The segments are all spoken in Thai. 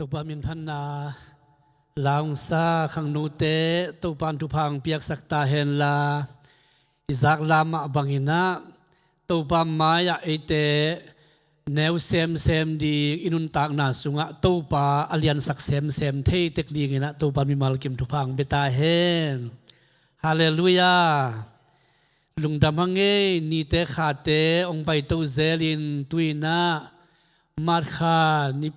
ตุปามินพันนาลาวซาขังนูเตตุปันทุพังเปียกสักตาเฮนลาอิซักลามะบังอินะตุปามายะเอเตแนวเซมดีอินุนตากนาสุงะตุปาอเลียนสักเซมเทเทคดีงินะตุปามิมาลกิมทุพังเบตาเฮนฮาเลลูยาลุงดำหังเอนีเตขาเตองไปตุเซลินตุยนามาดคานิ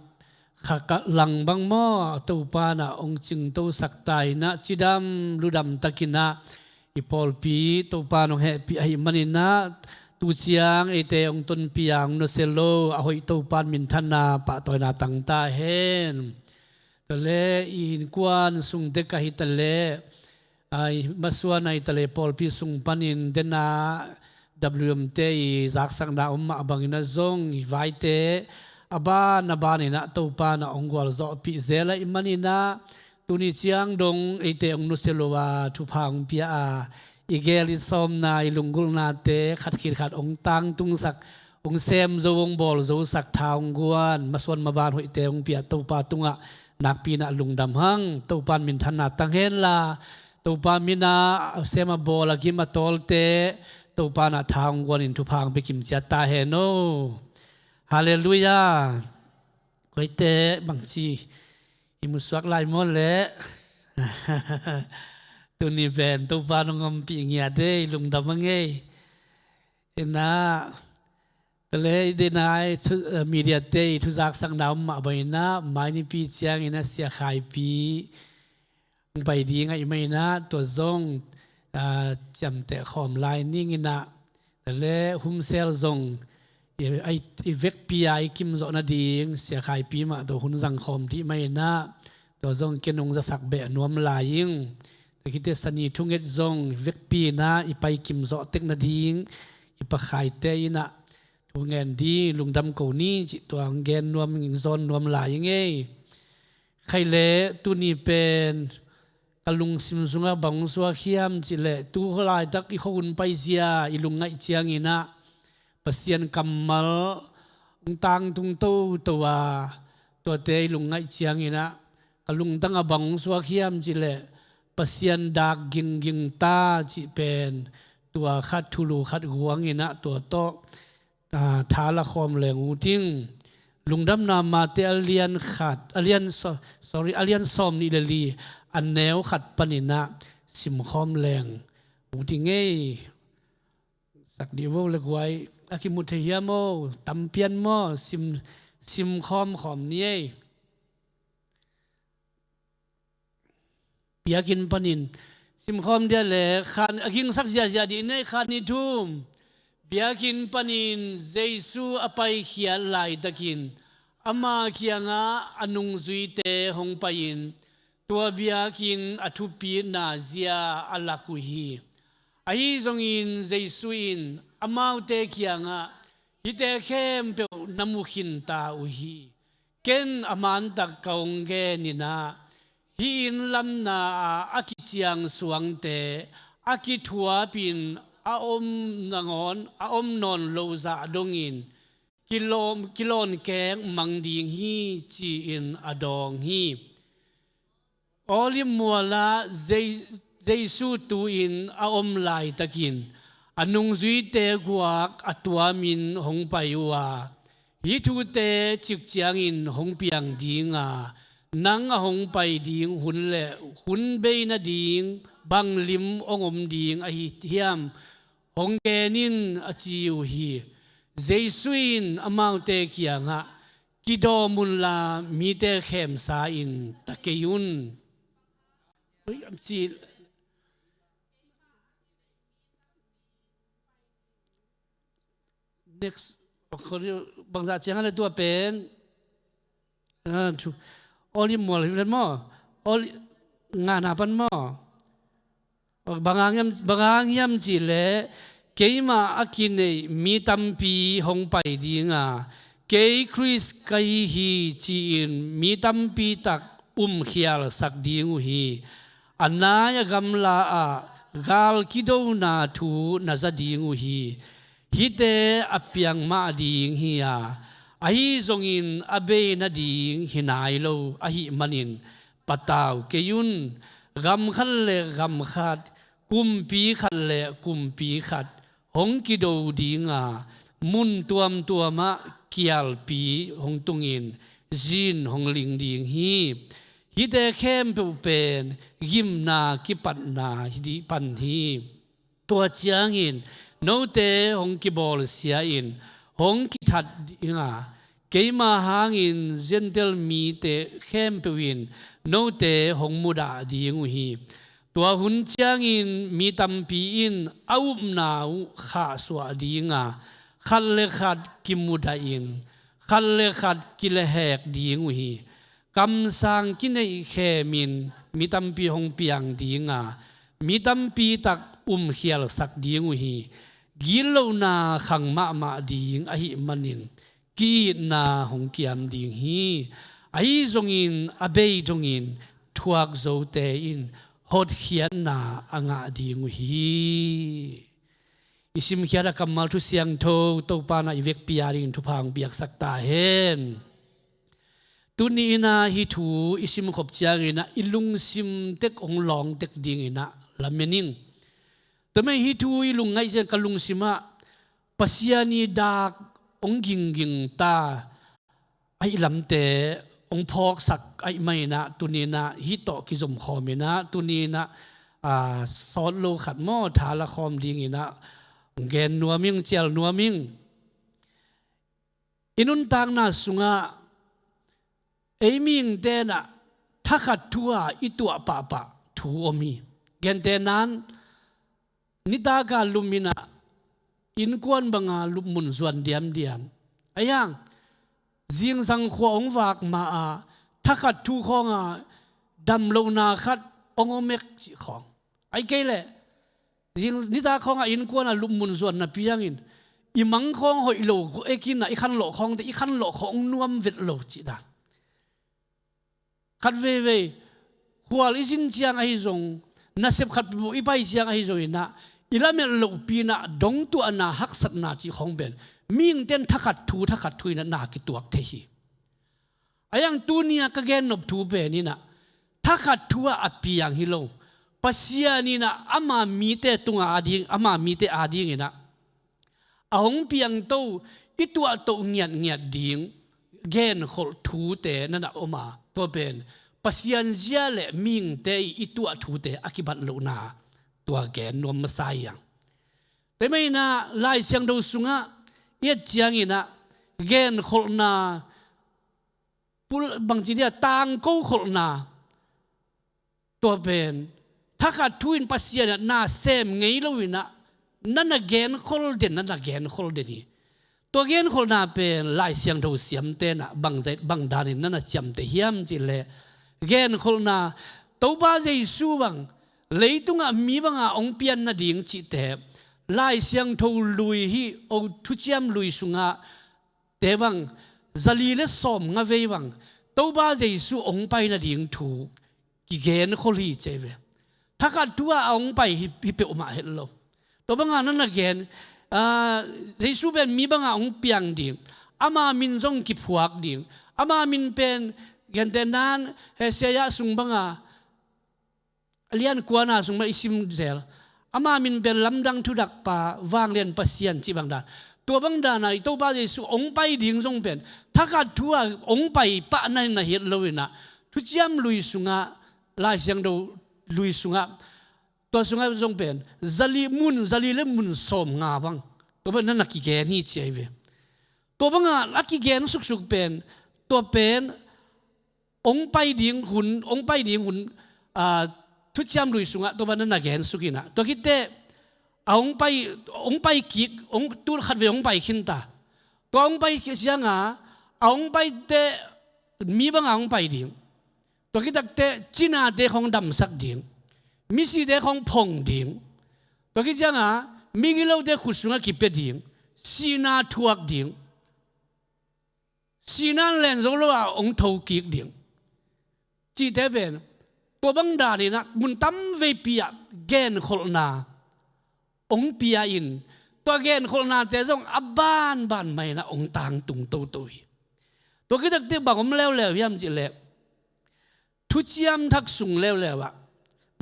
ขะหลังบังหม้อตูปานะองจึงตูสักตายนะจิดำลุดำตะกินะอีพอลปีตูปานองเฮปีไอมันนะตูเชียงเอเตองตนปียงโนเซโลอหอยตูปานมินทันนาปะตอยนาตังตาเฮนตะเลอินกวนสุงเดกะฮิตะเลไอมาสวนไอตะเลพอลปีสุงปันินเดนาWMT จักสังดาอุมมาบังอินะซงไวเตabba na bani na topa na ongwal zo pi zela imanina tuni chiang dong ete ong nuselowa thupang pia a igeli som na ilungul na te khatkhir khat ong tang tung sak ong sem zo ong bol zo sak thaung guan maswan maban hoi te ong pia topa tunga nak pi na lungdam hang topan min thana tanghen la topa mina sema bol agi matol te topa na thaung guan in thupang pe kim cha ta he noฮาเลลูยาไว้เตะบางทีอิมุสวักไลมอนเละตัวนี้เป็นตัวปานงมปีเงียเดลุงดำมังเงเอ็นะตะเลเดนายมีเดียเตทุจักสังดาวมาไปนะไม่นี่ปีเจียงอินะเสียขายปีไปดีไงไม่นะตัวซงจำแต่ขอมลายนี่งินะตะเลหุมเซลซงไอ้เวกปีไอคิมโซนาดีงเสียขายปีมาตัวหุ่นสังคมที่ไม่น่าตัวซงเกนงจะสักเบะนวมลายิงแต่คิดสนีทุ่งเอ็ดซงเวกปีน่าอีไปคิมโซเต็กนาดีงอีปะขายเตยน่ะทุ่งเงินดีลุงดำกูนี่จิตัวเงินนวมยิงซนนวมลายิงเอ้ใครเละตัวนี้เป็นกลุงซิมซุงะบังสัวเขียมจิเละตัวลายตักอีคนไปเสียอีลุงไงเจียงอีน่ะปเสียนกำมัลตังตุงโตตัวเตยลุงไงเชียงอีนะกลุงตั้งบังสวะเขียมจิเลปเสียนดากกิงตาจิเป็นตัวขัดทุลูขัดหวงอีนะตัวโตทาละคอมแหลงอูทิ้งลุงดำนามาเตอเลียนขัดอเลียนซอมนี่ลีอันแนวขัดปนินะสิมคอมแหลงอูทิ้งเงสักดีว่าเล็กไว้อาคิมุทเฮียโมตำเปียนโมซิมคอมนี้เปียกินปนินซิมคอมเดียเลยขันอากิงสักเสียดีในขันนิทุมเปียกินปนินเจสูอภัยเขียนลายตะกินอามาเขียงอนุงซุยเตหงไปยินตัวเปียกินอทุปีนาเซียอัลลักุฮีไอ้ทรงอินเจสูอินอามาเตกียงฮิเตเข้มเปน้ำมุขินตาอุฮีเกนอามันตักกงเกนินาฮิอินลำนาอากิเจียงสวงเตอากิทัวปินอาอมนางอนอาอมนอนโลซาดงอินกิโลนแกงมังดิงฮีจีอินอดองฮีออลิมัวลาเจสูตูอินอาอมลายตะกินอนุงซุยเตกวักอตัวมินหงไปว่าฮิทูเตจิกเจียงอินหงเปียงดิงนังหงไปดิงหุนเละหุนเบยนาดิงบังลิมองอมดิงอหิเทียมหงเกนินอจิวฮีเจสุอินอมาวเตกียงกิโดมุลลามีเตเข้มสาอินตะเกยุนจีnext บางจากเชียงอะไรตัวเป็นอลิมัวเลยมั้งอลิงานอะไรมั้งบางยามจีเล่เกี่ยมาอากินเนมีตัมปีหงไปดีงาเกี่ยคริสไกฮีจีนมีตัมปีตักเขียลสักดีงูฮีอันนายกำลากาลกิโดนาทูนาซาดีงูฮีฮิเตอเปียงมาดีงฮี a hi zongin abe na ding hinai lo a hi manin pataw keyun gam khan le gam khat kumpi khat le kumpi khat hong ki do dinga mun tuam tuama kial pi hong tungin jin hong ling ding hi te khem pe pen gim na ki pat na hi pan hi tua chiang in no te hong ki bol sia in hong ki that inga keima hangin gentle mi te khem pe win no te hong muda ding hi tua hun chiang in mi tampi in aup nau kha swa dinga khal le khat ki muda in khal le khat ki le hek ding hi kam sang ki nei khe min mi tampi hong piang dinga mi tampi tak khial sak ding hi gilo na khang ma ding a hi manin ki na hong kiam ding hi ai zongin abei dongin thuak zo te in hot khian na anga ding hi isim khiara kamal thu siang tho to pa na ivek piaring thu phang biak sak ta hen tuni na hi thu isim khop chiang ina ilung sim tek ong long tek ding ina lamening tamai hi thu ilung ngai jen kalung sima pasiani dak ong ging ta ai lamte ong phok sak ai mai na tuni na hi to ki zom khom ina tuni na sot lo khat mo thala khom ding ina gen nuaming chel nuaming inun tang na sunga aiming te na thakhat thua itua pa thu omi gen te nan nitaga lumina in kwan banga lumun zuan diam ayang jing sang kho ong wak ma a thakhat thu khonga dam lo na khat ongomek chi khong ai ke le jing nita khonga in kwan a lumun zuan na piangin imang khong hoi lo ekin na ikhan lo khong te ikhan lo khong nuam vet lo chi da khat ve hual isin chiang ai zong na sep khat bu ipai chiang ai zoi na ilamel lo pina dong tu ana haksat na chi khong ben ming ten thakhat thu na ki tuak the hi ayang tunia ka gen nop thu pe ni na thakhat thua apiang hi lo pasia ni na ama mi te tunga ading ama mi te ading ina ahong piang to itua to ngiat ding gen khol thu te na na oma to ben pasian zia le ming te itua thu te akibat lo na tua gen nom masayang te mai na lai siang do sunga yet chiang ina gen khol na pul bang chi dia tang ko khol na to ben thakhat thuin pasian na sem ngei lo ina nana gen khol den nana gen khol den ni to gen khol na pen lai siang do siam te na bang zai bang dan nana cham te hiam chi le gen khol na to ba jesu bang leitunga mi banga ong pian na ding chi te lai siang tho lui hi o thu chiam lui sunga te bang zali le som nga ve bang to ba jesu ong pai na ding thu ki gen kholi cheve thakhat tua ong pai hi pe ma hello to banga nan again jesu ben mi banga ong piang ding ama min jong ki phuak ding ama min pen gen te nan he seya sung banga alian kuana sung ma isim zel ama min ben lamdang thudak pa wang len pasian chi bang dan to bang dan ai to ba jesu ong pai ding jong pen thakhat thua ong pai pa na na het loina thu chiam lui sunga lai siang do lui sunga to sunga jong pen zali le mun som nga bang to ba na ki ge ni cheve to banga laki gen suk pen to pen ong pai ding hun thu chiam lui sunga to ba na gen sukina to kite ong pai ki ong tur khat ve ong pai khin ta to ong pai ki sianga ong pai te mi bang ong pai ding to kitak te china de khong dam sak ding mi si de khong phong ding to ki sianga mi gilo de khusunga ki pe ding sina thuak ding sina len zo lo ong thau ki ding chi te ben to bang da ni na mun tam ve pia gen khol na ong pia in to gen khol na te jong aban ban mai na ong tang tung to ตัวคิดตักบังอมแล้วย่ำจิเล่ทุจยามทักสุงแล้วอะ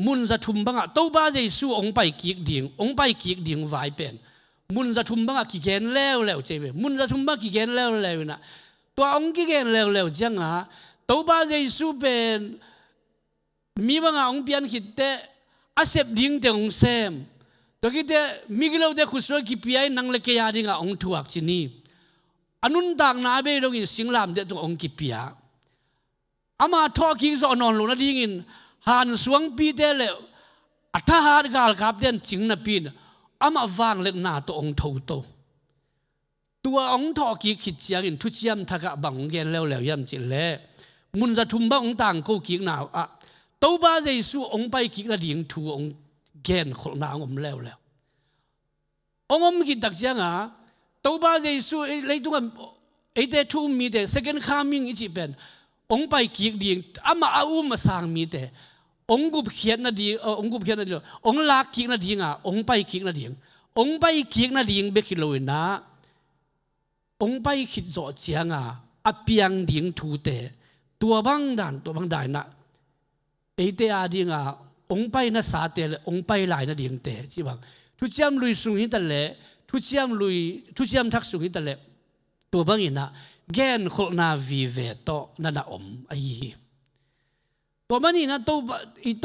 มุนจะทุ่มบังอะตัวบ้าใจสู้องไปกีกดิ่งองไปกีกดิ่งไว้เป็นมุนจะทุ่มบังอะกีเกนแล้วเจ็บมุนจะทุ่มบังกีเกนแล้วนะตัวองกีเกนแล้วจังอะตัวบ้าใจสู้เป็นมีบังอะองเปียนคิดแต่อาเสพดิ่งแต่องเซมตัวคิดแต่มีกิโลเดคุสวกิปีไอนังเล็กยาดิ่งอะองถูกจินีอนุนดังนาเบลงินสิงลามเดตัวองกิปียอามาทอกิงสอนนลนะดิ่งินหันสวงปีเดเลอัฐหารกาลกับเดนจิงนับปีนอามาวางเล็กหน้าตัวองทูโตตัวองทอกิขิดเจียงินทุจยมทักบังเกนแล้วยำจิเล่มุนจะทุ่มบังต่างกูกิกหนาวอะตัวบ้าใจสู้องไปกิกระดิ่งทูองเกนขนางอมแล้วองกิดตักเจียงอะตัวบ้าใจสู้เลยตัวไอเดทูมีเด second coming อีจิเป็นองไปกิกดิ่งอามาเอามาสร้างมีเดองกุบเขียนนาดีองกุบเขียนนาดีองลากกิกนาดีงะองไปกิกนาดีองไปกิกนาดีเบกิโลนะองไปคิดจ่อเจียงอเปียงดิ่งทูเตตัวบังด่านนะไอเตอาดีงะองไปนะสาเตลองไปหลายนาดีงเตจีบังทุจยมลุยสุงหิตะเลทุจยมทักสุงหิตะเลตัวบังอินะแกนโคนาวีเวโตนั่นอมไอตัวมันนี่นะตั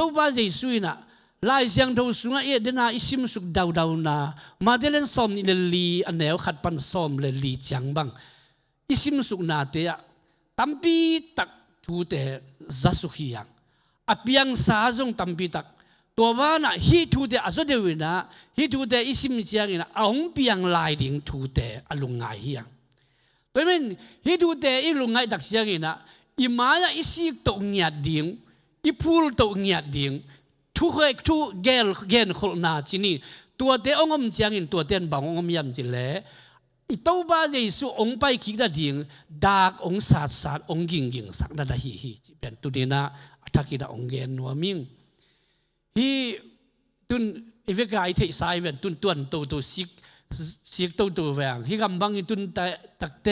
วบ้าใจสุยนะลายเสียงทูสุงเอเดน่าอิซิมสุกดาวนะมาเดลนซอมนี่ลีอันแนวขัดปันซอมเลลีจังบังอิซิมสุกนาเตะตัมปีตักทูเตจัสุขียังอภิยังสาจงตัมปีตักตัวบ้านะฮีทูเตอสุเดวินะฮีทูเตอิซิมเจียงนะองปียังลายดิ่งทูเตอลุงไงฮียังตัวมันฮีทูเตอิลุงไงตักเสียงนะอิมายาอิสิกตกเงียดดิ่งอีพูลตกเงียดดิ่งทุกเกลคนนาจินีตัวเตองมเจียงอินตัวเตนบังองมยำจิเล่อีตัวบ้าใจสู้องไปคิดได้ดิ่งดากองสาดองกิงสักนั่นฮีเป็นตุนีนะทักกิดองเกนนัวมิงฮีตุนอีเวกไอเทสายเวนตุนตัวสิกตัวแหวงฮีกำบังตุนตักเต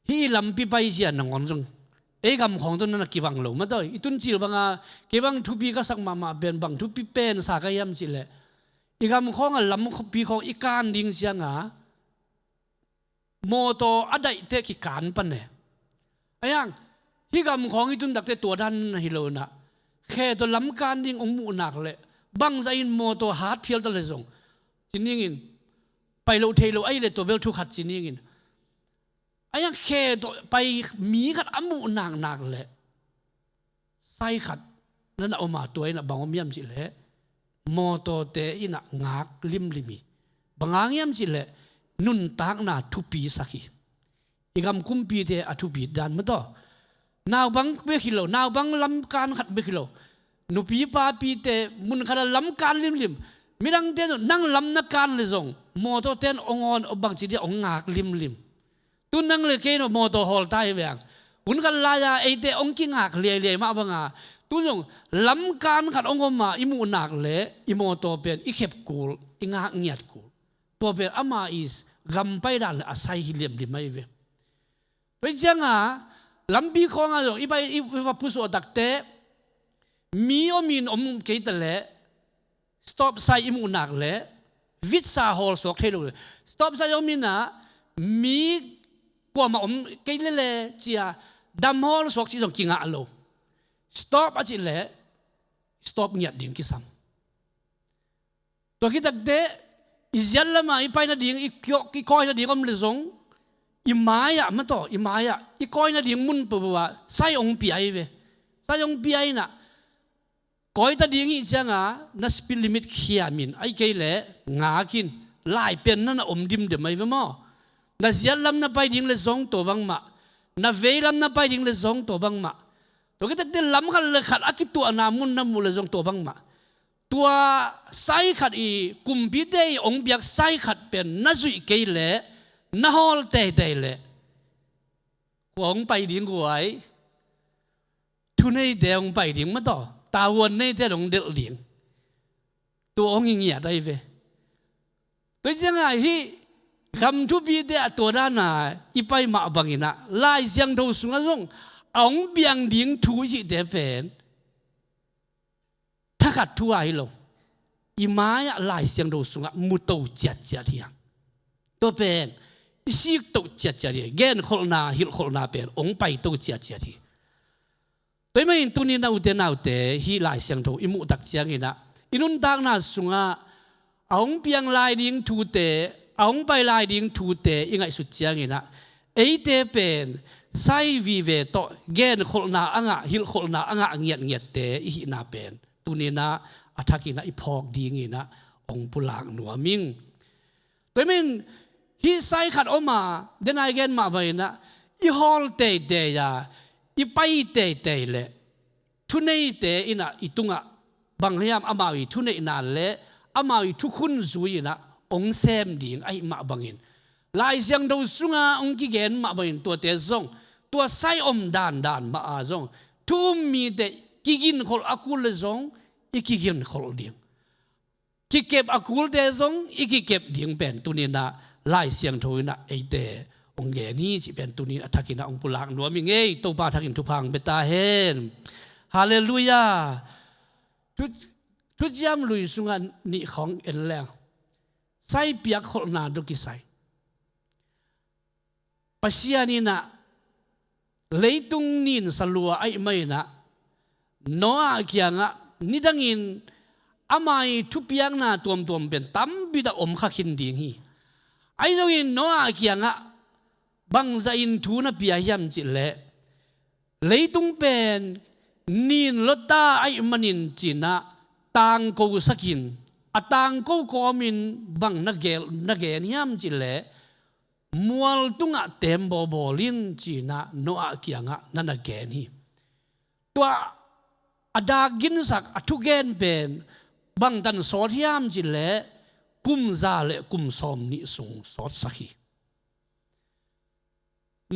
ฮีลำปีไปเสียนงอนจงเอกำของตัวนั้นกี่บังหลงมาด้วยอีตุนจิลบังกี่บังทุบีก็สักมาเป็นบังทุบีเป็นสากยามจิเลอีกำของลำปีของอีการดิ่งเสียงโมโตอดัยเตกิการปันเนี่ยไอ้ยังอีกำของอีตุนดักเตตัวดันฮิโลนะแค่ตัวลำการดิ่งองมูนักเลยบังใจอินโมโตฮาร์ดเพียลตะเลยส่งจินิ่งินไปโลเทโลไอเลยตัวเบลทุกขัดจินิ่งินไอ้ยังแค่ไปมีขัดอมุนางเลยไส้ขัดนั่นเอามาตัวน่ะบางอมยำจิเลยโมโตเตอินะงักลิมีบางอย่างยำจิเลยนุนตากน่ะทุปีสักอีกำคุมปีเตอทุปีดันมาต่อนาวบังเบกิโลนาวบังลำการขัดเบกิโลนุปีปาปีเตมุนขัดลำการลิมมิดังเตนนั่งลำนักการเลยส่งโมโตเตนองอนอบางจิเดียองงักลิมตุนนั่งเลยเกนโมโตฮอลไตเวียงอุนกันลายาไอเตองกิงักเลียมาบังตุนยงลำการขัดองอมาอิมูนักเละอิโมโตเป็นอิเข็บกูลอิงักเงียดกูลตัวเป็นอามาอิสกำไปดันอาศัยฮิเลียมดิไม่เวไปเจ้าลำบีของอะไรอีไปอีว่าผู้สวดตักเตมีนเกตเละ stop ใส่อิมูนักเละวิสาฮอลสวกเทโล stop ใส่อมินะมีกว่ามาเกลเล่เจียดำฮอลสวกที่ส่งกิงอาโล stop อาจิเล่ stop เงียดดิ่งกิซัมตัวคิดตักเตอิเจลมาอีไปนาดิ่งอีคอยนาดิ่งอมเลซงอีมายะมาต่ออีมายะอีคอยนาดิ่งมุนปัวใส่องปีไอเวใส่องปีไอน่ะคอยตาดิ่งอีเจ้านัสปิลิมิตเขียมินไอเกลเล่งากินลายเป็นนั่นอมดิมเดไม่เวมอนาเสียลำนับไปดิ่งเลยสองตัวบังมานาเวลำนับไปดิ่งเลยสองตัวบังมาตัวก็ตักเตลำขัดเลยขัดอากิตัวนามุนน้ำมูเลยสองตัวบังมาตัวไซขัดอีกุมพิเดยองเบียกไซขัดเป็นนาจุยเกลเล่นาฮอลเตเล่ของไปดิ่งกวยทุนในเดียงไปดิ่งมาต่อตาวันในเดียงเดือดดิ่งตัวองเงียได้เวตัวยังไงที่ กำทุบีเดอตัวด้านน่ะอีไปมาบังอินะลายเสียงโดสุงะรงเอาเบียงดิ่งทูจิเดเป็นถ้าขัดทั่วไอ้ลงอีไม้ลายเสียงโดสุงะมุตโตเจ็ดเจ็ดอย่างตัวเป็นสิกโตเจ็ดเจ็ดอย่างเกณฑ์คนนาฮิลคนนาเป็นองไปโตเจ็ดเจ็ดที่ตัวไม่ตุนีนาอุเตนาอุเตฮิลายเสียงโดอิมุตักเสียงอินะอินุนตักนาสุงะเอาเบียงลายดิ่งทูเตเอาไปลายดิ่งทูเตยังไงสุดเสียงอินะไอเตเป็นไซวีเวโตเกณฑ์คนนาอ่างฮิลคนนาอ่างเงียดเงียดเตอิหินาเป็นตุนีนาอาทักินะอีพอกดีงี้นะองปุลางหนัวมิงตัวมิงฮีไซขัดออกมาเดนไอเกนมาไปนะอีฮอลเตเตยาอีไปเตเตเลทุนเนเตอินะอีตุงะบางพยายามอามาวิทุนเนนาเลอามาวิทุกคนซุยนะองเซมดิงไอมาบังอินลายเสียงดูสุงะองกิเกนมาบังอินตัวเตซงตัวไซอมดานมาอาซงทุมมีเตกิกินคนอากุลซงอีกเก็บขลุ่ดิงกิเก็บอากูลเดซงอีกเก็บดิงเป็นตุนีนะลายเสียงโทยนะไอเดองเกนี่ที่เป็นตุนีทักินะองปุลังนัวมิงเอตัวป้าทักินทุพังเบตาเฮนฮาเลลูยาทุกยามลุยสุงานนี่ของเอ็นแล้วใส่เปียกคนนาดุกิใส่ปัสยานี่นะเลยตุงนินสลัวไอไม่นะโนอาเกียงะนี่ดังอินอามาทุบยังนาตัวเป็นตั้มบิดาอมข้าขินดิ่งฮีไอ้ดังอินโนอาเกียงะบังใจอินทูน่ะเปียยำจิเล่เลยตุงเป็นนินลดตาไอ้มันนินจินะต่างกูสักินต่างกูกอมินบังนักเกนยำจิเล่มัวตุงะเต็มบลินจินะโนอาเกียงะนั่นนักเกนฮีตัวอดากินสักทุกเกนเป็นบางตันสอดยามจิเลกุมซาเลกุมสอมนิสุงสอดสักี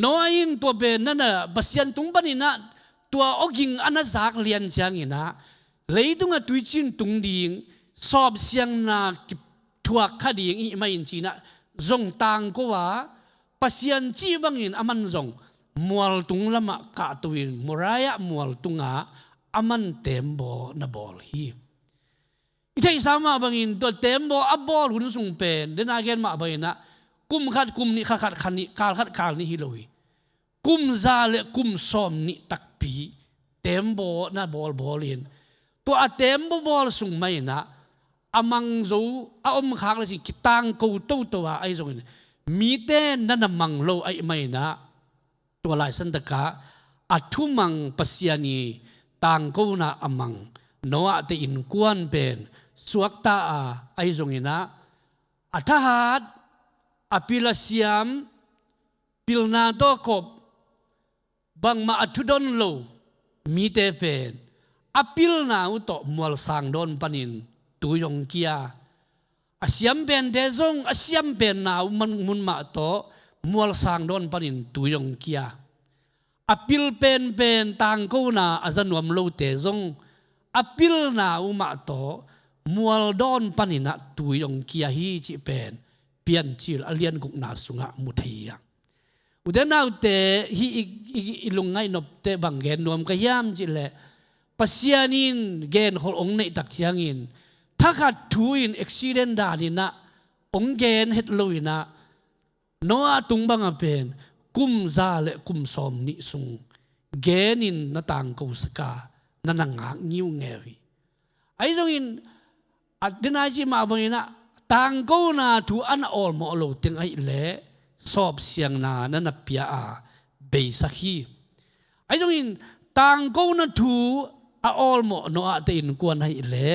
น้อยอินตัวเป็นนั่นน่ะบัสยันตุงปนินะตัวอกิงอันนั้นสักเลียนจังอินะเลยตุงะตุยจินตุงดิ่งสอบเสียงนาทัวคดีอีไม่อินจีนะจงต่างก็ว่าบัสยันจีบังอินอามันจงมัวตุงละมะกาตุวินมุรายะมัวตุงะอามันเต็มบ่นาบอลฮีอีที่สามมาบางอินตัวเต็มบ่อับบอลหุ่นสูงเป็นเดินอาเกนมาบางอินนะกุมขัดกุมนี่ขัดขันนี่การขัดการนี่ฮิโลวีกุมซาเลกุมซอมนี่ตักปีเต็มบ่นาบอลอินตัวเต็มบ่บอลสูงไม่นะอามังจูอาอมขักเลยสิกิตังกูตัวไอ้ตรงนี้มีเต้นนั่นมังโลไอ้ไม่นะตัวลายสันตะกะอัทุมังปัสยานีต่างกูนะอมังโนอาเตอินกวนเป็นสวกตาไอจงอินะอัฐหัดอภิลเซียมปิลนาโตกบบางมาอัทุดอนโลมีเตเป็นอภิลนาอุตมัวลสังดอนปนินตุยงเกียอาเซียมเป็นเดซงอาเซียมเป็นนาวมันมุนมาโตมัวลสังดอนปนินตุยงเกียอภิลเป็นต่างกูนะอาจารย์นวมโลเตซงอภิลนาอุมาโตมัวลดอนปนินะตุยงเกียฮีจิเป็นเปลี่ยนจิลอเลียนกุกนาสุงะมุทัยอุดนาอุเตฮีอีลุงไงนบเตบังเกนนวมกยามจิเลปัสยานินเกนขององในตักเชียงอินถ้าขัดทุยนเอ็กซิเดนดานินะองเกนเฮดลุยนะโนอาตุงบังเป็นกุมซาเลกุมสอมนิสุงเกนินนาต่างกูสกานั่นงางงิ้วเงวีไอ้ตรงอินอัดดินาจิมาบังอินะต่างกูนาทูอันออลมอโลติงไอเล่สอบเสียงนานั่นเปียเบสักีไอ้ตรงอินต่างกูนาทูออลมอโนอาเตอินกวนไอเล่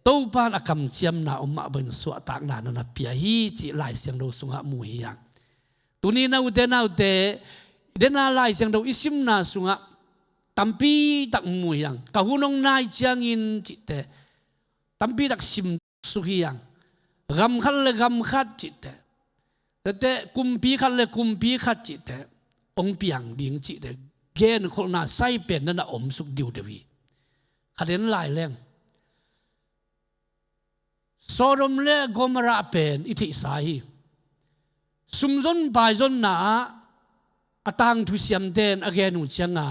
ตัวปานอกำเชียมนาอมมาเป็นสวตากนานั่นเปียฮีจิลายเสียงโดสุงะมุฮียังตัวนี้นาอุเตเดนาลายเสียงโดอิซิมนาสุงะตัมปีตักมุยังกะหุนงนายจางอินจิตเตตัมปีตักซิมสุขียังกำขัดเลยกำขัดจิตเตแต่กุมปีขัดเลยกุมปีขัดจิตเตองปียังดิ่งจิตเตเกณฑ์คนน่าใส่เป็นนั่นน่ะอมสุกดิวเดวีขัดเห็นลายแรงโซโดมและโกมราเป็นอิทิสาย ซุมซนบายซนนาอตังทุเสียมเดนอเกนุจังา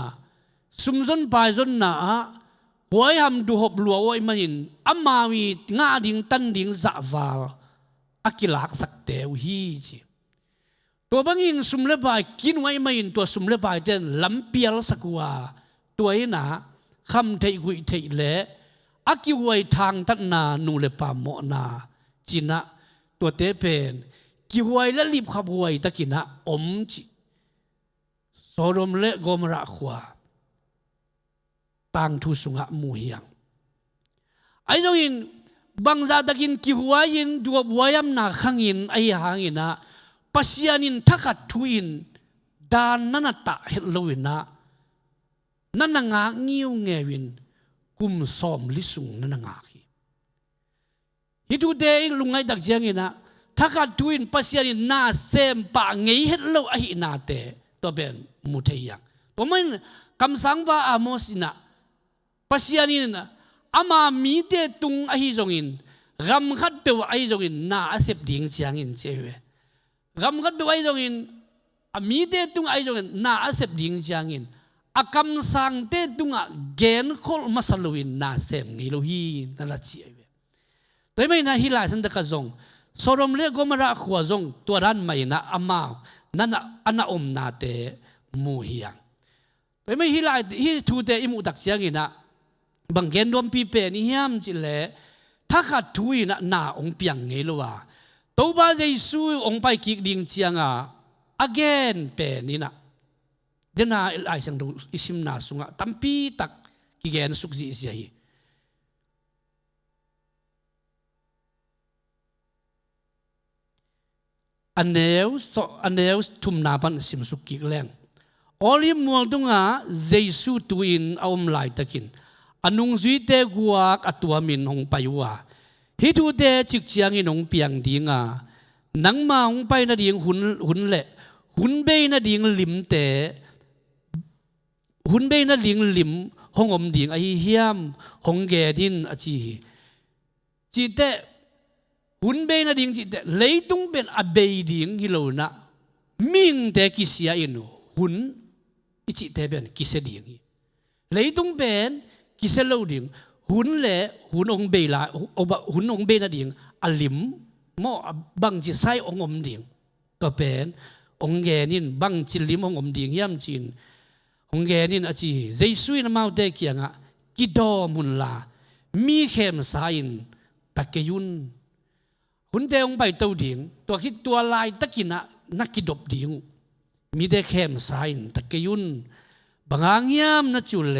ซุมซนบายซนนาหวยหำดูหบหลัวไว้มันอามาวีงาดิงตันดิงจะวาอักิลักสักเตวฮีจีตัวบางอินซุมเลบายกินไว้มันตัวซุมเลบายเดนลำเปียลสักว่าตัวเองนะคำเทกุยเทเลอักิไว้ทางตันนานูเลปามโมนาจีนะตัวเตเป็นกิไว้และรีบขับไว้ตะกินะอมจีโซโดมเลโกมระขวาต่างทุสุงะมูเฮียงไอ้ตรงอินบางจากตะกินกิไว้ยินดูวายมนาขังอินไอ้หางอินะปัสยานินทักทุอินดานนันตะเฮลวินะนั่นงางิวเงวินกุมซอมลิสุงนั่นงาคีฮิดูเดงลุงไงดักเจียงอินะทักทุอินปัสยานินนาเซมปะเงยเฮลไอนาเตตัวเป็นมุทัยยังตัวมันคำสั่งว่าอามอสินะปัสยานินอามามีเตตุงไอจงอินรำคัดเปวไอจงอินนาเสพดิ่งเจียงอินเจเวรำคัดเปวไอจงอินมีเตตุงไอจงอินนาเสพดิ่งเจียงอินอาคำสั่งเตตุงเกณฑ์คนมาสลุวินนาเซมนิโลฮีนั่นละเจียเวแต่ไม่น่าฮิลาสันตะกะจงสรมเลกมระขวจงตัวรันไม่น่าอามานั่นอันอมนาเตมูเฮียงแต่ไม่ฮิลาฮิทูเตอิมุตักเจียงอินะบางเกณฑ์รวมปีเป็นนิยามจิเลถ้าขัดทุยน่าองเปียงไงล่ะตัวบ้าใจสู้องไปกิกดิ่งเจียงagain เป็นนี่นะเดน่าไอเสียงดูอิสิมนาสุงะตั้มปีตักกิเกนสุกจีเสียฮีอันเนวทุ่มนาปันสิมสุกิกแรงอลิมัวตุงะเจสุตุอินเอามลายตะกินอนุงจุยเตกัวกตัวมินหงไปว่าฮิดูเตจิกเจียงอินหงเปียงดิงนังมาหงไปนาดิงหุนเละหุนเบยนาดิงลิมเตหุนเบยนาดิงลิมหงอมดิงไอเฮียมหงแกดินอจีเตหุนเบยนาดิงจีเตเลยตุงเป็นอเบยดิงฮิโลนะมิงเตกิเสียอินหุนอิจิเตเป็นกิเสดิงเลยตุงเป็นกิเสโลดิงหุนเละหุนองเบยละหุนองเบยนาดิงอลิมมอบางจิไซองอมดิงก็เป็นองแกนินบางจิลิมองอมดิงย่ำจินองแกนินอจีเจสุยนมาเตกียงกิดอมุนลามีเข้มสายนตะเกยุนหุนเตองไปเต้าดิงตัวคิดตัวลายตะกินะนักกิดบดิงมีเดเข้มสายนตะเกยุนบางยามนัจุเล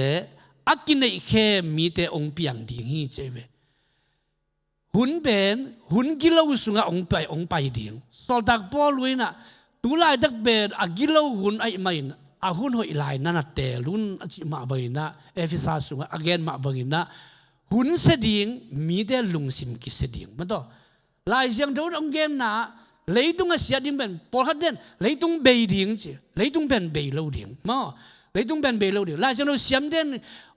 อักกินในเข้มมีเตองเปียงดิงฮีเจเวหุนเป็นหุนกิโลสุงะองไปดิ่งสอดักปอลุยนะตุลายดักเบดอากิโลหุนไอไม่นะอาหุนหอยลายนั่นเตลุนอจิมาบางนะเอฟิซาสุงะอเกนมาบางนะหุนเสดิ่งมีเดลุงซิมกิเสดิ่งมันต่อลายเสียงโดนองเกนนะเลยตุงเสียดิ่งเป็นพอฮัดเดนเลยตุงเบยดิ่งจีเลยตุงเป็นเบยโลดิ่งมาเลยตุงเป็นเบยโลดิ่งลายเสียงโดนเสียมเดน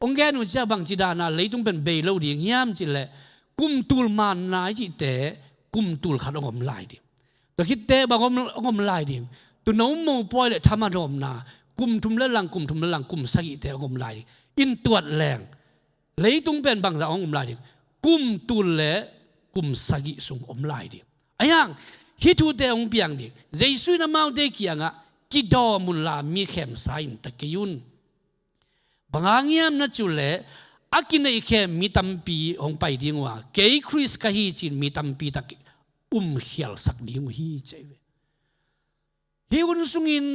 องเกนอุจจาบางจีดานะเลยตุงเป็นเบยโลดิ่งยามจีเลยกุมตูลมานนายจิเตกุมตูลขัดองมลายดิแต่คิดเตบางองมลายดิตัวน้องโมปอยเลยทำมารมนากุมทุมละลังกุมทุมละลังกุมสักิเตองมลายอินตัวแรงเลยตุงเป็นบางจากองมลายดิกุมตูลเลกุมสักิสุงอมลายดิไอ้ยังฮิตูเตองเปียงดิเจสุยนมาเตกียงกิดอมุลลามีเข้มสายตะเกยุนบางอย่างนั่นจุเลอากินในแค่มีตัมปีองไปดิ่งว่าเกย์คริสกะฮีจินมีตัมปีตักเขียลสักดิ่งฮีเจเวฮิวุนสุงิน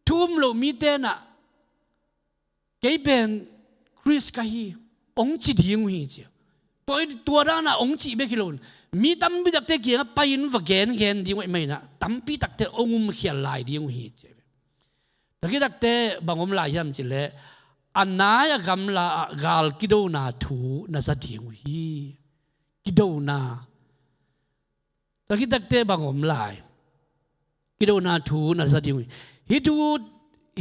ทุ่มโลมีเตนะเกย์เป็นคริสกะฮีองจิดิ่งฮีเจตัวด้านะองจิเบกิโลนมีตัมปีตักเตเกียงไปยินว่าเกนดิ่งไม่นะตัมปีตักเตองเขียลลายดิ่งฮีเจเวแต่ที่ตักเตบางอมลายยามจิเลอันนายกำลากาลกิโดนาทูน่าจะดีงฮีกิโดนาแต่คิดตักเตบางอมลายกิโดนาทูน่าจะดีงฮิดู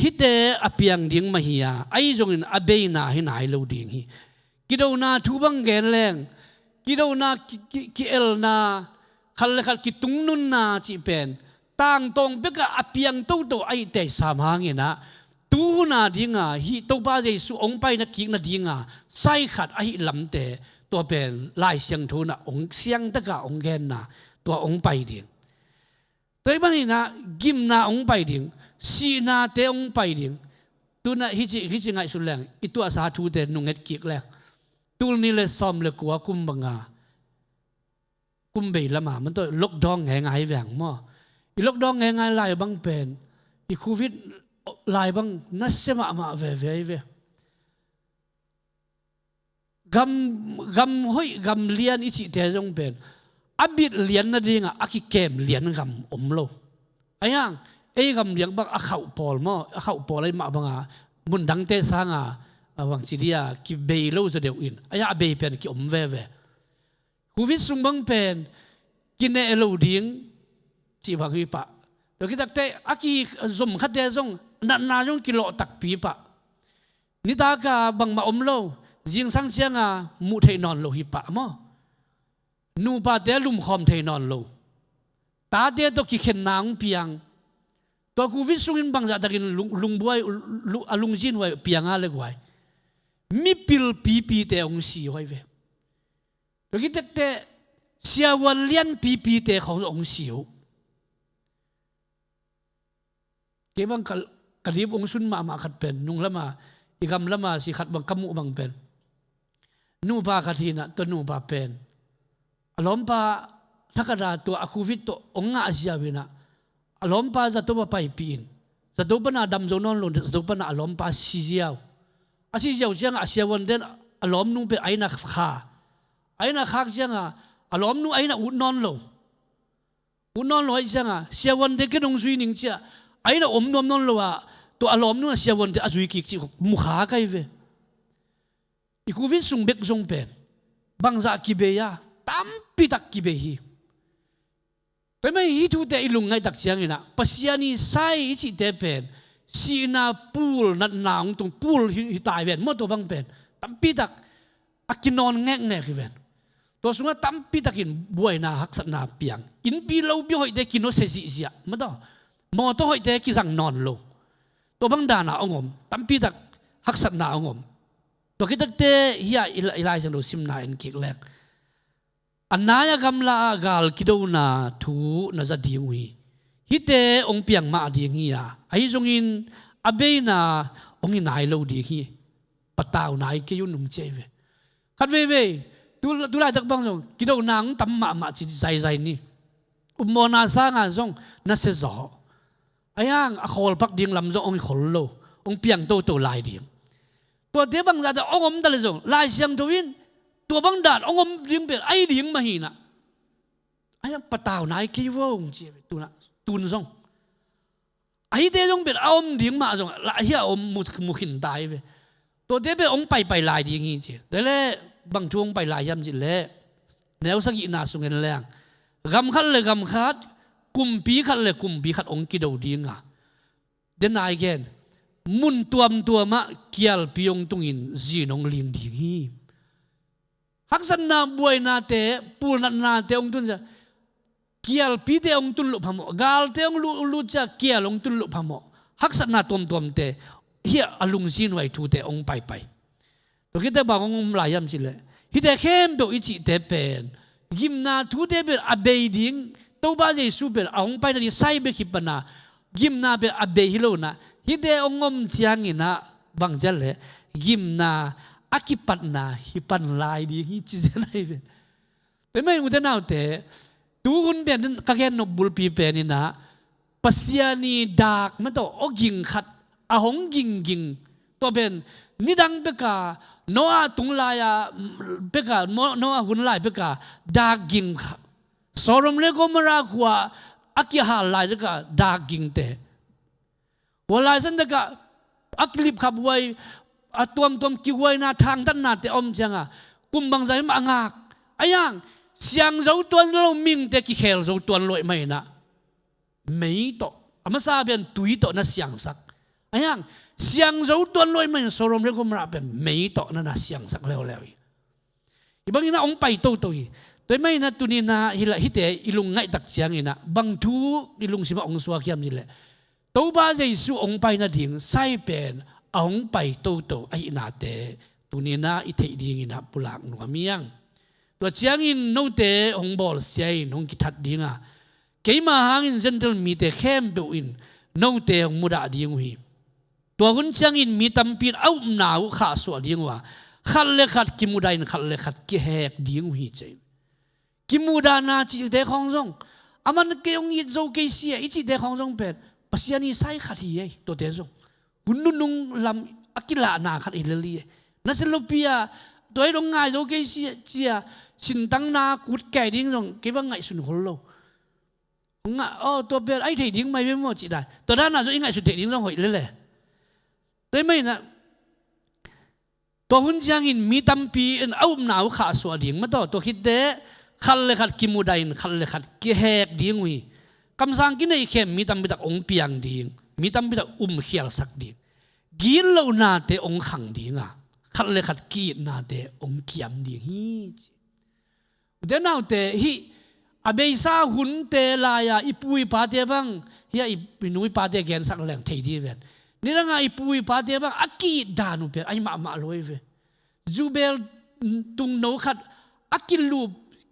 ฮิเตอเปียงดิ่งมาเฮียไอจงอินอเบยนาให้นายเราดิ่งฮีกิโดนาทูบังเกนแรงกิโดนากิเอลนาขัลกิตุงนุนนาจีเป็นต ต่างตรงเปกะอเปียงตู้ตัวไอแต่สามหางนะตูนาดิงาฮิตัวบ้าเจสุองไปนักกิงนาดิงาใส่ขัดไอลำแต่ตัวเป็นลายเสียงทูนะองเสียงตะกะองแกนนะตัวองไปดิงแต่บ้านนี้นะกิมนาองไปดิงสีนาเตองไปดิงตัวน่ะฮิจิไงสุดแรงอีตัวสาธุเตนุงเอ็ดกิกแรงตัวนี้เลยซ้อมเลยกัวกุมบังอากุมเบลมามันตัวล็อกดองแหงไงแหวงมั่วอีล็อกดองแหงไงลายบังเป็นอีโควิดลายบังนัสเซมาเวกำห้อยกำเลียนอิจิเตจงเป็นอบิดเลียนนั่นเองอะกิเกมเลียนกำอมโลไอ้ยังกำเลียงบังเข้าปอลมั่วเข้าปอลอะไรมาบังอามุนดังเตสังอาวังจิเดียกิเบยโลจะเดียวอินไอ้ยังเบยเป็นกิอมเวโควิดสุ่มบังเป็นกินเอโลดิ้งจีบังวิปะเดี๋ยวคิดตักเตะอากีซุ่มขัดเดซงนาจงกิโลตักปีปะนิตากาบังมาอมโลยิงสังเชียงมุเทนอนโลหิปะมั้งนูปาเดลุมคอมเทนอนโลตาเดตัวกิเข็นนางเปียงตัวโควิดสุ่มบังจะตะกินลุงบวยลุงจินไว้เปียงอะไรกว่ามีปิลปีเตองสีไว้เวเดี๋ยวคิดแต่เสียวันเลี้ยนปีเตขององค์สิวเก็บบังกะลีบองค์สุนมาขัดเป็นนุ่งละมาอีกำละมาสิขัดบังกำมุบังเป็นนูปาขัดทีน่ะตัวนูปาเป็นอารมณ์ปาทักษะตัวอคูวิตตัวองค์อาเซียวินะอารมณ์ปาจะตัวไปปีนจะตัวปนาดำโจนอนลงจะตัวปนาอารมณ์ปาซีเซียวอาซีเซียวเชียงอาเซียวันเดนอารมณ์นุ่งเป็นไอนักขาไอ้น่ะข้าเชียงอารมณ์นู้ไอ้น่ะอุดนอนลงไอ้เชียงเสียวันเด็กก็ต้องซุยนิ่งเชียไอ้น่ะอมนอนลงตัวอารมณ์นู้เสียวันเด็กซุยกิกจิมุขาไกเวอีกูวิสุงเบกซุงเป็นบางจากกิเบียตั้มปิตักกิเบียแต่ไม่ฮิตุแต่อีลุงไงตักเชียงน่ะปัสยานีใส่จิตเตเป็นสีนาปูลนัดนางตรงปูลฮิตายเวนมอตัวบางเป็นตั้มปิตักอากินนอนแง่คือเวนตัวสุงตั้มปีตะกินบวยนาหักสันาเปียงอินปีเราบิหอยเด็กกินโนเซซิเสียไม่ต้องมอตัวหอยเด็กกิสังนอนโลตัวบังดานาองมตั้มปีตะหักสันาองมตัวคิดตั้งแต่เฮียอีไลจังโดซิมนาอินกิกแรงอันนายกำลากาลกิโดนาทูนาจะดีมุยฮิเตองเปียงมาดีงี้อ่ะไอ้จงอินอเบนาองอินนายโลดีงี้ปะตาวนายเกยุนุงเจเวคัดเวดูแลจากบางส่วนกิโดนางตั้มมาจิตใจนี่มอนาสร้างส่งนัสเซอไอ้ยังอโคลพักดิ่งลำส่งองขลโลองเปียงโตลายดิ่งตัวเดียบางจากองมตะเลยส่งลายเสียงทวินตัวบางดาดองมดิ่งเป็นไอ้ดิ่งมาหินะไอ้ยังปะตาวนายกี่วงเจียตัวน่ะตุนส่งไอ้เดียส่งเป็นอมดิ่งมาส่งละเฮียอมมุขินตายไปตัวเดียเป็นองไปลายดิ่งเจียแต่เลยบางช่วงไปลายยำจิเล่แนวสักอีนาสุงเงินแรงกำคัดเลยกำคัดกุมปีคัดเลยกุมปีคัดองกิโดดีงะเดนายแกนมุนตัวมะเกียลปีองตุงินจีนองเลียงดีงีฮักษณะบวยนาเตปูนาเตองตุนจะเกียลปีเตองตุนลุพามกาลเตองลุจะเกียลองตุนลุพามฮักษณะตัวเตเฮียอลุงจีนไว้ทูเตองไปตัวคิดแต่บางองค์หลายยามจิเลยฮิตแต่เข้มตัวอิจิเตเป็นยิมนาทูเตเป็นอเบยดิ้งตัวบ้าใจสูเป็นองไปนั่นใส่เบคิปนายิมนาเป็นอเบยฮิโลนะฮิตแต่องค์เชียงอินะบางเจเลยยิมนาอากิปัตนาฮิปันลายดีฮิจิเจนายเป็นไม่อุตนาแต่ตัวคนเป็นก็แค่นบบุลปีเป็นนี่นะปัสยานีดากมันตัวอกิงขัดอาหงกิงตัวเป็นนิดังเบกาโนอาตุงลายเบกาโนอาหุ่นลายเบกาดากิงสรมเลโกมราขวาอักยาลายเบกาดากิงเตวลายสันเดกาอักลิบขับไว้ตัวมกิวไว้นาทางด้านนาเตอมจังกุมบังใจมังากอายังเสียงเจ้าตัวเรามิงเตกิเคลเจ้าตัวลอยไม่นะไม่โตอามาซาเป็นตุยโตนะเสียงสักอายังเสียงเจ้าตัวลอยไม่สรมเรียกว่ามันเป็นไม่ต่อนั่นนะเสียงสักแล้วอีบางทีนะองไปโต โดยไม่นะตุนีนาฮิละฮิเตอิลุงไงตักเสียงนี่นะบางทูอิลุงสิมาองสวาเขียมนี่แหละตัวบ้าใจสู้องไปนะดิ่งใส่เป็นองไปโตไอ้นาเตตุนีนาอิเทดิ่งนะปุลักหนัวเมียงตัวเสียงอินโนเตองบอลเสียอินองกิทัดดิ่งอ่ะเกี่ยมาหางอินเซนเดลมีเตเข้มเบอินโนเตองมุดาดิ่งหีตัวหุ่นเสียงอินมีตำปีนเอาหนาวขาสวดดิ่งว่าขัดเล็กขัดกิมุดาอินขัดเล็กขัดกิแหกดิ่งหีใจกิมูดานาจิเดของซงอามันเกี่ยงยิดโจเกษียอิจิเดของซงเป็ดปัสยานีไซขัดฮีตัวเดซงหุ่นนุ่งลำอักิลานาขัดอิเลลีนั่นสิลูปียตัวไอ้ดงง่ายโจเกษียจียสินตั้งนากุดแก่ดิ้งซงเก็บว่าไงสุนคนโลงะตัวเป็ดไอ้เทดิ้งไม่เป็นหมดจิได้ตัวด้านน่ะตัวไอ้ไงสุดเทดิ้งซงหอยเลยแหละได้ไหมนะตัวหุ่นเสียงอินมีตำปีอันเอาหนาวขาสวดดิ้งมาตัวคิดเดขัดเลยขัดกิมูดาอินขัดเลยขัดกิแหกดิ่งวีคำสั่งกินในเข้มมีตำบิดองเปียงดิ่งมีตำบิดเขียลสักดิ่งกินเหล่านาเตองขังดิ่งอ่ะขัดเลยขัดกีนาเตองเขียมดิ่งฮีเดี๋ยวน่าเตฮีอาเบยซาหุ่นเตลายาอีปุยปาเตบังเฮียอีปินุยปาเตแกนสักแหล่งเทียดีเวนนี่ละไงอีปุยปาเตบังอากีดานุเปไอมาลอยเวจูเบลตุงโนขัดอากิลูบ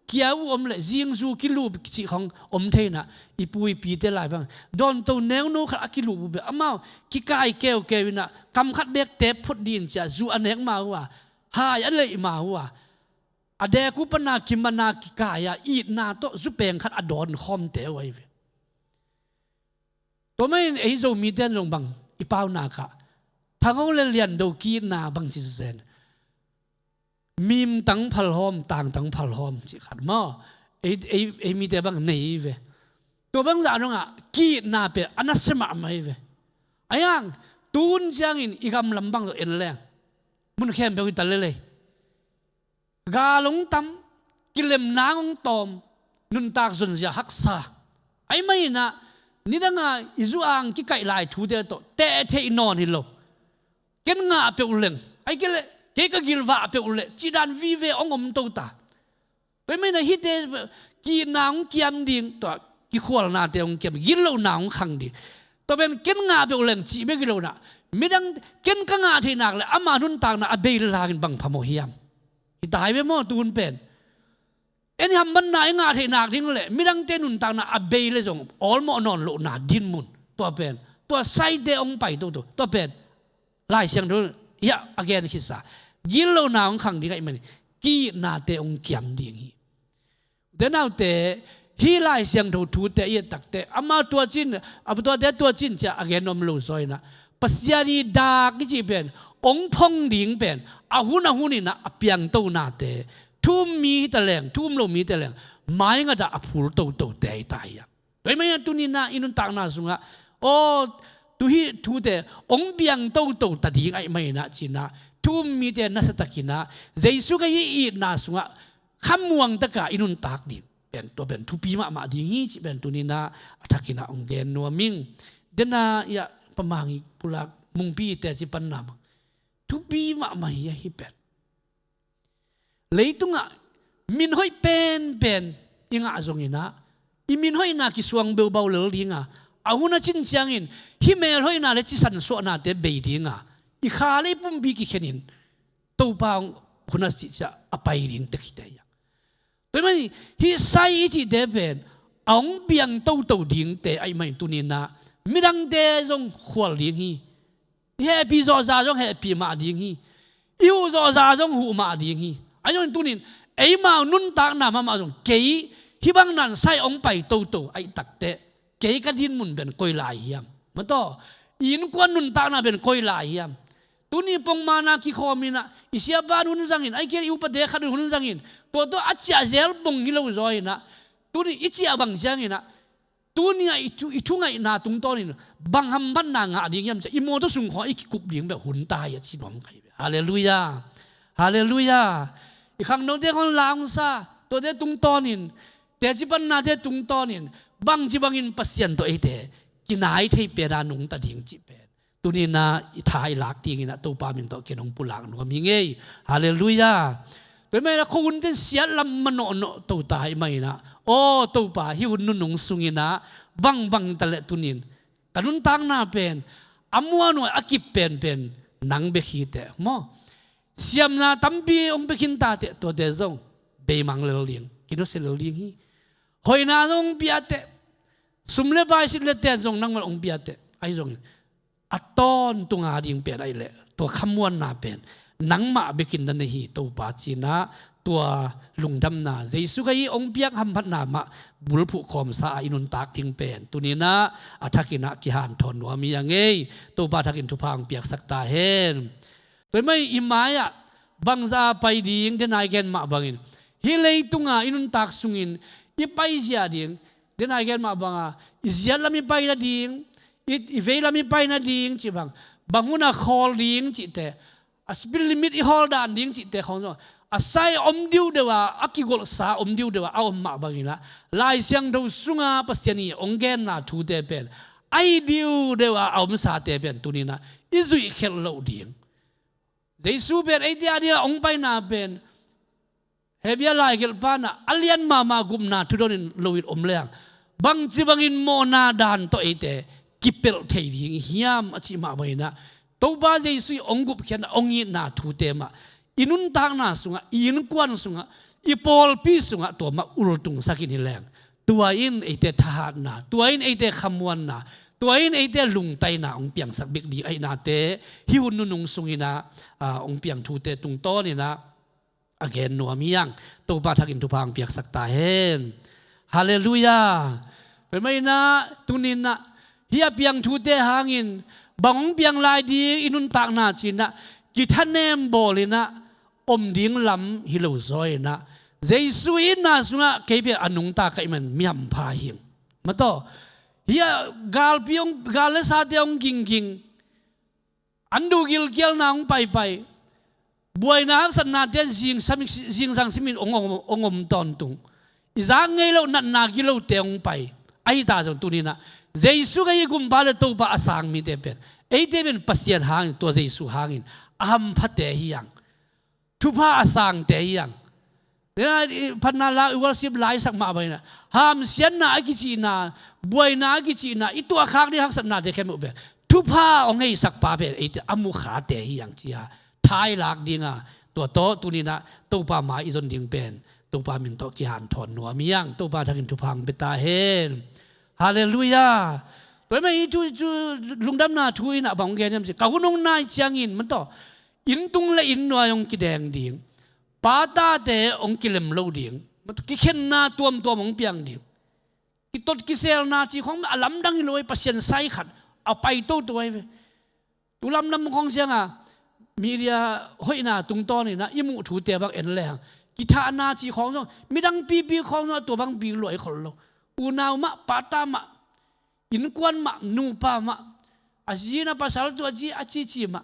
เกี่ยวเลยจิงจูกิลูบสิของเทน่ะอีปุยปีเตลายบ้างดอนตัวแนวโน้ขัดกิลูบแบบอ้าวกิกายเกวินะคำขัดเบกเตปพดดินจะจูอันเนกมาหัวหายอะไรมาหัวอเดกุปนาคิมนากิกายอีนาโตจุเปงขัดอดอนคอมเตไว้ตัวไม่ไอโจมีเดนลงบังอีป้าวนาค่ะทางเขาเรียนดูกีนาบังสิเซนมีมตั้งพัลหอมต่างตั้งพัลหอมสิขัดมาไอมีแต่บางในเวตัวบางอย่างอ่ะกีนาเปอันนั้นสมัครไม่เวไอ้ยังตูนเชียงอินอีกำลำบังตัวเอ็นแรงมุนเข้มไปวิตาเลยกาลงตั้มกิเลมนางตอมนุนตากส่วนจะหักษาไอ้ไม่นะนี่ดังอ่ะอิจูอังกิไก่ลายทูเดโตเตะเทอินอนฮิโลเกินงาเปอุเลงไอ้เกลเกกิลวาเปอุเลจีดันวิเวองมโตตาเป็นไม่นะฮิตเดกีนางเกียมดิ่งตัวกิขวลนาเตองเกียมกิโลนางขังดิ่งตัวเป็นเกินงาเปอุเลงจีเบกิโลนะไม่ดังเกินกังอาที่นักเลยอามานุนตางนะอเบลลากินบังพโมฮิยามฮิตายไปหมดตูนเป็นเอ็นยามบรรดางาที่นักทิ้งเลยไม่ดังเตนุนตางนะอเบลเลยจงออลโมนอนโลนาดินมุนตัวเป็นตัวไซเดองไปตัวเป็นลายเสียงดูยะอเกนคิดซะยิโลนาองขังดีกันมันกีนาเตองเกียมดีงี้เดนเอาเตฮีลายเสียงดูทูเตยตักเตอามาตัวจินอาตัวเดตัวจินจะอเกนนมลูซอยนะปัสยานีดากิจิเป็นองพงดิงเป็นอาหุนี่นะเปียงโตนาเตทุ่มมีตะแหลงทุ่มโลมีตะแหลงไม้ก็จะพูดโตเตยตายอ่ะโดยไม่งั้นตุนีนาอินุนตางนาสุงะโอ้ตุฮีทูเตองเปียงโตตัดยิงไอไม่นะจีนะทุ่มมีเตนัสตะกินะเจสุกยีอีนาสุงะขมวงตะกะอินุนตากดิเป็นตัวเป็นทุปีมาดิงี้จีเป็นตุนีนาทักกินะองเดนนัวมิงเดนายะประมาณปุลักมุงปีแต่จีปันนามทุปีมาเฮียฮิเป็นเลยตุงะมินห้อยเป็นยังอาจงอินะอิมินห้อยนาคิสวงเบลเบาเลอลิงะอาหุนจินเชียงอินฮิเมลห้อยนาเลจิสันสวนาเตเบดิงะอีขาเลยปุ่มบีกิเขนินตัวปางหุนจิจะอภัยลิงตะคิดได้ยังเป็นมันฮิไซจิเดเป็นองเบียงโตดิงเตไอไม่ตุนินะมิดังเดจงขวลลิงฮีเฮปีโซซาจงเฮปีมาดิงฮีอิวโซซาจงหูมาดิงฮีไอ้จงตุนินไอ้มานุนตากนามาจงเกยฮิบังนันไซองไปโตไอตักเตเกยกันดินมุนเป็นกอยลายเฮียมมันต่ออินกวนนุนตากนาเป็นกอยลายเฮียมตุนีปงมานาคิคอมินะอิเสียบานุนจังอินไอเกยอุปเดขัดนุนจังอินตัวอัจฉริยะปงกิโลจอยนะตุนีอิจิอาบังจังอินะตัวนี้อีทุ่งไงนาตุงต้นนี่บางคำบ้านนางอาดีเงี้ยมันจะอิโมตุสุงขออีกกุบเลี้ยงแบบหุ่นตายอ่ะชีน้องใครฮาเลลูยาฮาเลลูยาอีกครั้งโน้นเด็กคนลาวซาตัวเด็กตุงต้นนี่แต่จีบันนาเด็กตุงต้นนี่บางจีบังอินปัสยันตัวเอเตกินายที่เปรานุงตัดยิงจีเป็นตัวนี้นะถ่ายหลักดีนะตัวปามินตัวเกนองปุลังนัวมีเงยฮาเลลูยา เป็นไม่ละคุณเต็นเสียลำมันโนตัวตายไม่นะโอ้ตัวป่าหิวนุ่งสุงินะบังตะเละตุนินกันนุนตังนาเป็นอามัวหน่วยอากิบเป็นนังเบคีเตะมอเสียมนาตั้มปีองเบคินตาเตะตัวเดซงเบมังเลเลียงกินโนเซเลเลียงฮีหอยนาองปีอาเตะสุมเลบายสิเลเตะซงนังมันองปีอาเตะไอซงอัตตอนตุงอาดิงเป็นไอเละตัวขมวนนาเป็นนังมาเบกินนันฮีตัวปาจีนะตัวลุงดำนาเจสุกัยองเปียกหำพัดนามาบุลผู้คอมสาอินุนตักทิงเป็นตัวนี้นะอัฐกินะกิหานทนว่ามีอย่างไงตัวปาทักินทุพังเปียกสักตาเห็นตัวไม่อิมายะบังซาไปดิ่งเดนายแกนมาบังินฮิเลตุงาอินุนตักสุงินอีไปเสียดิ่งเดนายแกนมาบังอาอิเสียลามีไปนะดิ่งอีเวลามีไปนะดิ่งจีบังบังหุนาคอลดิ่งจีเตอสปิลลิมิตอีฮอลดานดิ่งจีเตของเราอาศัยอมดิวเดว่าอักิกอลสาอมดิวเดว่าเอาอมมาบังอินะลายเสียงดูสุงาปัสยานีองแกนนาทูเตเป็นไอดิวเดว่าเอามสาเตเป็นตัวนี้นะอิจุยเขลโลดิ่งเจสูเป็นไอเดียเดียองไปนาเป็นเฮบียลายเกลปานะอเลียนมากุมนาทุดอนินโลวิดอมเลียงบังจิบังอินโมนาดานโตเอเตกิเปลเทดิ่งฮิยามอจิมาบัยนะตัวบ้าเจสุยองกุบเขียนองยินาทูเตมาอินุนทางนาสุงะอินกวนสุงะอีปอลปีสุงะตัวมาอุลตุงสักินิแรงตัวอินไอเตทหารนาตัวอินไอเตขมวนนาตัวอินไอเตลุงไตนาองเปียงสักบิกดีไอนาเตฮิวนุงสุงินะองเปียงทูเตตุงโตนี่นะอเกนนัวมียังตัวปาทักินทุพังเปียกสักตาเห็นฮาเลลูยาเป็นไหมนะตุนินนะเฮียเปียงทูเตหางินบังเปียงลายดีอินุนตักนาจินนะกิทันเนมโบลินะอมดิ้งลำฮิโลซอยนะเจสุอินนาสุงะเคเปียอนุงตาไกมันมีอัมพาหิงมาต่อเฮียกาลพิองกาลเลสาเตียงกิงอันดูกิลเกียลนางไปบวยนักสันนาเตียนจิงสังสิมินองมตอนตุงอิจางไงเรานัดนากิโลเตียงไปไอตาจงตุนี้นะเจสุกัยกุมบาลตัวปะอาสังมีเตเป็นไอเตเป็นปัสยานหางตัวเจสุหางอินอัมพัดเตหิยังทุพาอาสังเตหิยังเนี่ยพันนาลาอุวาสิบหลายสักมาไปนะหามเสียนนากิจีนาบวยนากิจีนาอีตัวข้างนี่หักสันนาเตเข้มอุเบทุพาองไงสักปาเป็นไอเตอมุขาเตหิยังจีฮะท้ายหลักดิ่งอ่ะตัวโตตัวนี้นะตัวปามาอิจนดิ่งเป็นตัวปามินโตกิหันถอนหัวมียังตัวปาทักินทุพังเปตาเฮนฮาเลลูยาโดยไม่จูลุงดำนาทุยนะบางแกเนี่ยมันจะก้าวน้องนายเชียงอินมันต่ออินตุงและอินนัวองกิแดงดิ่งปาตาเตองกิเลมโลดิ่งมันกิเข็นนาตัวมองเปียงดิ่งกิตดกิเซลนาจีของอลัมดังลอยเปอร์เซ็นต์ไซขัดเอาไปตัวไว้ตุลำนำของเสียงอ่ะมีเรียห้อยนาตุงต้อนนี่นะอิมุถูเตบังเอ็นแรงกิทานาจีของส่งมีดังปีของตัวบางปีลอยคนเราอูนาวมะปาตามะอินกวนมะนูปามะอาจีนะภาษาตัวจีอาจีมะ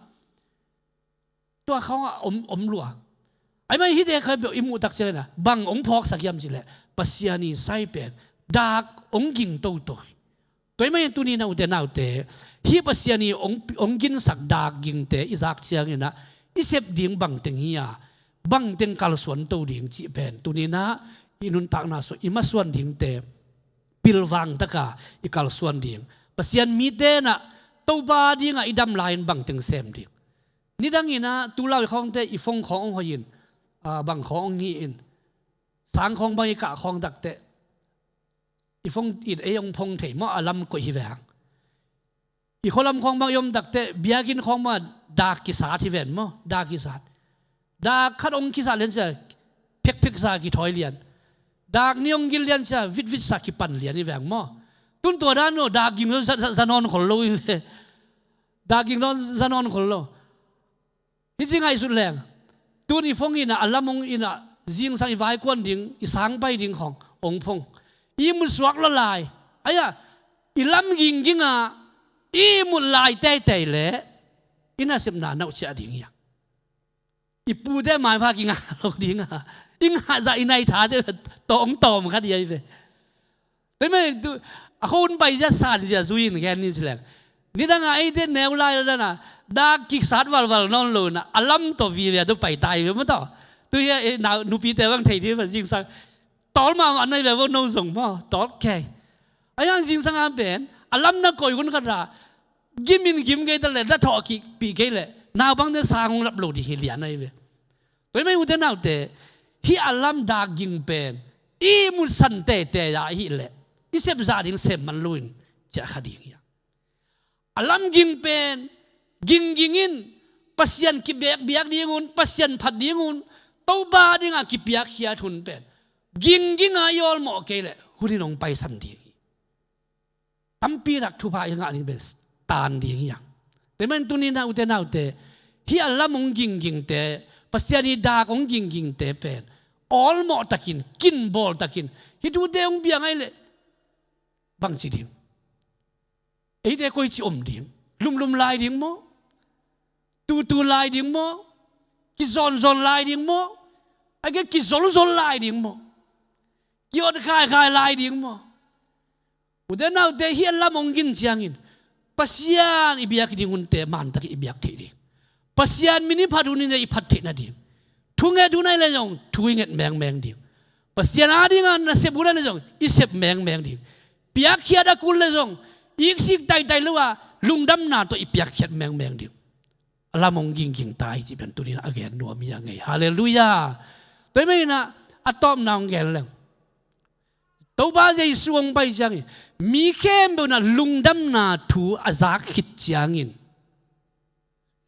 ตัวเขาอมลัวไอ้ไม่ฮิตเองเคยเปล่าอิมุตักเจนะบังองพอกสักยามสิแหละปัสยานีไซเป็นดากองกิงตัวไม่ตัวนี้นะอุเตนาวเตฮิปัสยานีองกินสักดากกิงเตอิสักเชียงนี่นะอิเสพดิ่งบังเต็งเฮียบังเต็งกัลส่วนตัวดิ่งจีเป็นตัวนี้นะอินุนตักนาสอิมาส่วนดิ่งเตปิลวังตะกาอิกัลส่วนดิ่งปัสยานมีเตนะตัวบาดิ่งอ่ะอิดำลายบังเต็งเซมดิ่งนี่ดังนี้นะตัวเราของเตอิฟงขององหยินบังขององงี้อินสังของบางอิกะของตักเตอีฟงอิดเอยงพงเถมอลำกุยแหวงอีคนลำของบางยมตักเตเบียกินของมาดากิสาที่แหวนมั้งดากิสาดาขัดองกิสาเลียนจะเพ็กสากิถอยเลียนดากนิยงกิเลียนจะวิสากิปั่นเลียนนี่แหวงมั้งตุนตัวด้านโน้ดากิงแล้วจะนอนคนโลดากิงแล้วจะนอนคนโลที่จริงไงสุดแรงตัวนี้ฟงอินะอัลลมงอินะจิงสังอิวายกวนดิ่งอิสังไปดิ่งขององพงอีมุสวักละลายไอ้ยะอิลำกิงอ่ะอีมุลายเตะเลยอิน่าเสพนาเนาเชียดิ่งยังอีปูได้หมายพากิงอ่ะเราดิ่งอ่ะอิงหาใจในถาเดตอมคัดยัยไปแต่ไม่ดูคนไปจะสาดจะซุยนแค่นี้สิแหละนี่ดังไอ้เด็กแนวไล่แล้วนะดากิกสัตว์วัลนอนโลนะอัลลัมตัววีเวียตัวไปตายไปมั้งต่อ tu ya na nu pi te bang thei di ba jing sang tol ma an nai le wo no song ma tol ke ayang jing sang an ben alam na koi gun ka ra gimin gim ge ta le da tho ki pi ge le na bang de sang lap lo di hi lian nai ve toi mai u te nau te hi alam da ging pen i mu san te te ya hi le i sep za ding sep man luin cha khading ya alam ging pen gingin pasien ki biak dingun pasien phat dingun tau ba dinga ki biak khia thun pen gingin ayol mo ke le huri nong pai san di tampi rak thu pa yang ani bes tan ding yang te men tunin na ute na ute hi alam ong gingin te pasien ni da ong gingin te pen all mo takin kin bol takin hi tu de ong biang ai le bang chi dim ei de koi chi om ding lum lai ding mo tu lai ding mo ki zon lai ding mo ai ke ki zon lai ding mo ki od khai lai ding mo ude nau de hi la mong gin chiangin pasian ibiak dingun te man tak ibiak the di pasian mini phaduni ne i phat the na di thunge dunai le jong thuinget meng di pasian adinga na sebura le jong i sep meng di piak khia da kul le jong ik sik tai luwa lungdam na to i piak khiat meng di la mong ging tai chi ben tunin again no mi ya ngai hallelujah toi mai na atom na ngel le to ba jesu ong pai jang mi khem bu na lungdam na thu azak khit chiangin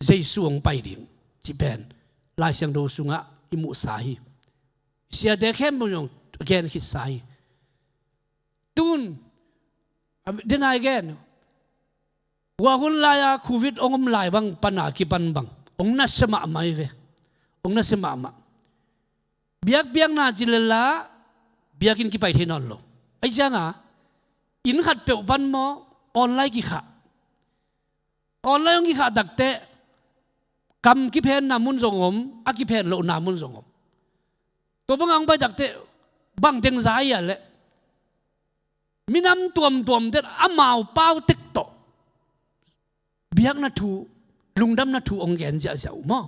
jesu ong pai ding chi ben lai siang do sunga imu sai sia de khem bu yong again khit sai tun then again wa hun la ya covid ongom lai bang pana ki pan bang ong na sama mai ve ong na sama ma biak na jilala biakin ki pai thenon lo ai janga in khat pe ban mo online ki kha online ki kha dakte kam ki phen na mun jongom a ki phen lo na mun jongom to bang bai dakte bang teng za ya le minam tuam te amau pau tek to biak na thu lungdam na thu ong gen ja ja mo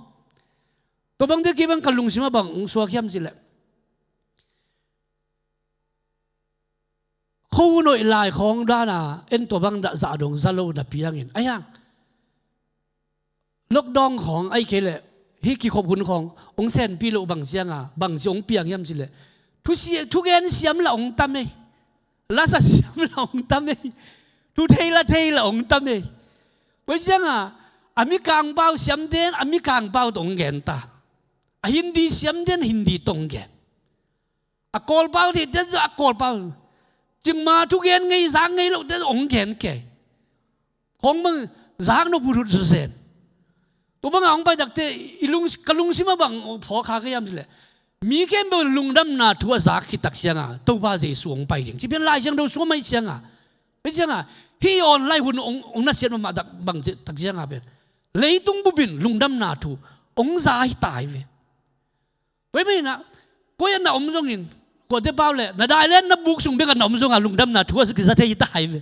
to bang de ki bang kalung sima bang ong so khiam ji le khou noi lai khong da na en to bang da za dong za lo da piang in ayang lok dong khong ai ke le hi ki khop hun khong ong sen pi lo bang siang a bang jong piang yam ji le thu gen siam la ong tam ei la sa siam la ong tam ei thu thei la ong tam ei với chăng ami kang bao siam den ami kang bao tong gen ta a hindi siam den hindi tong gen a kol bao thì den a kol bao chừng mà thu gen ngay giang ngay lo den ong gen ke khong mang giang no burut sen to bang ong bai dak te ilung kalung sima bang pho kha ke yam le mi ken bo lung dam na thu za khi tak sianga to ba je suong pai ding chi bien lai siang do so mai sianga với chăng hi on lai hun ong na sian ma dak bang tak sianga ben leitung bubin lungdam na thu ong za hi tai ve với mai na ko yan na om jong in ko de bao le na dai len na buk sung be kan om jong a lungdam na thu sa ki sa thei tai ve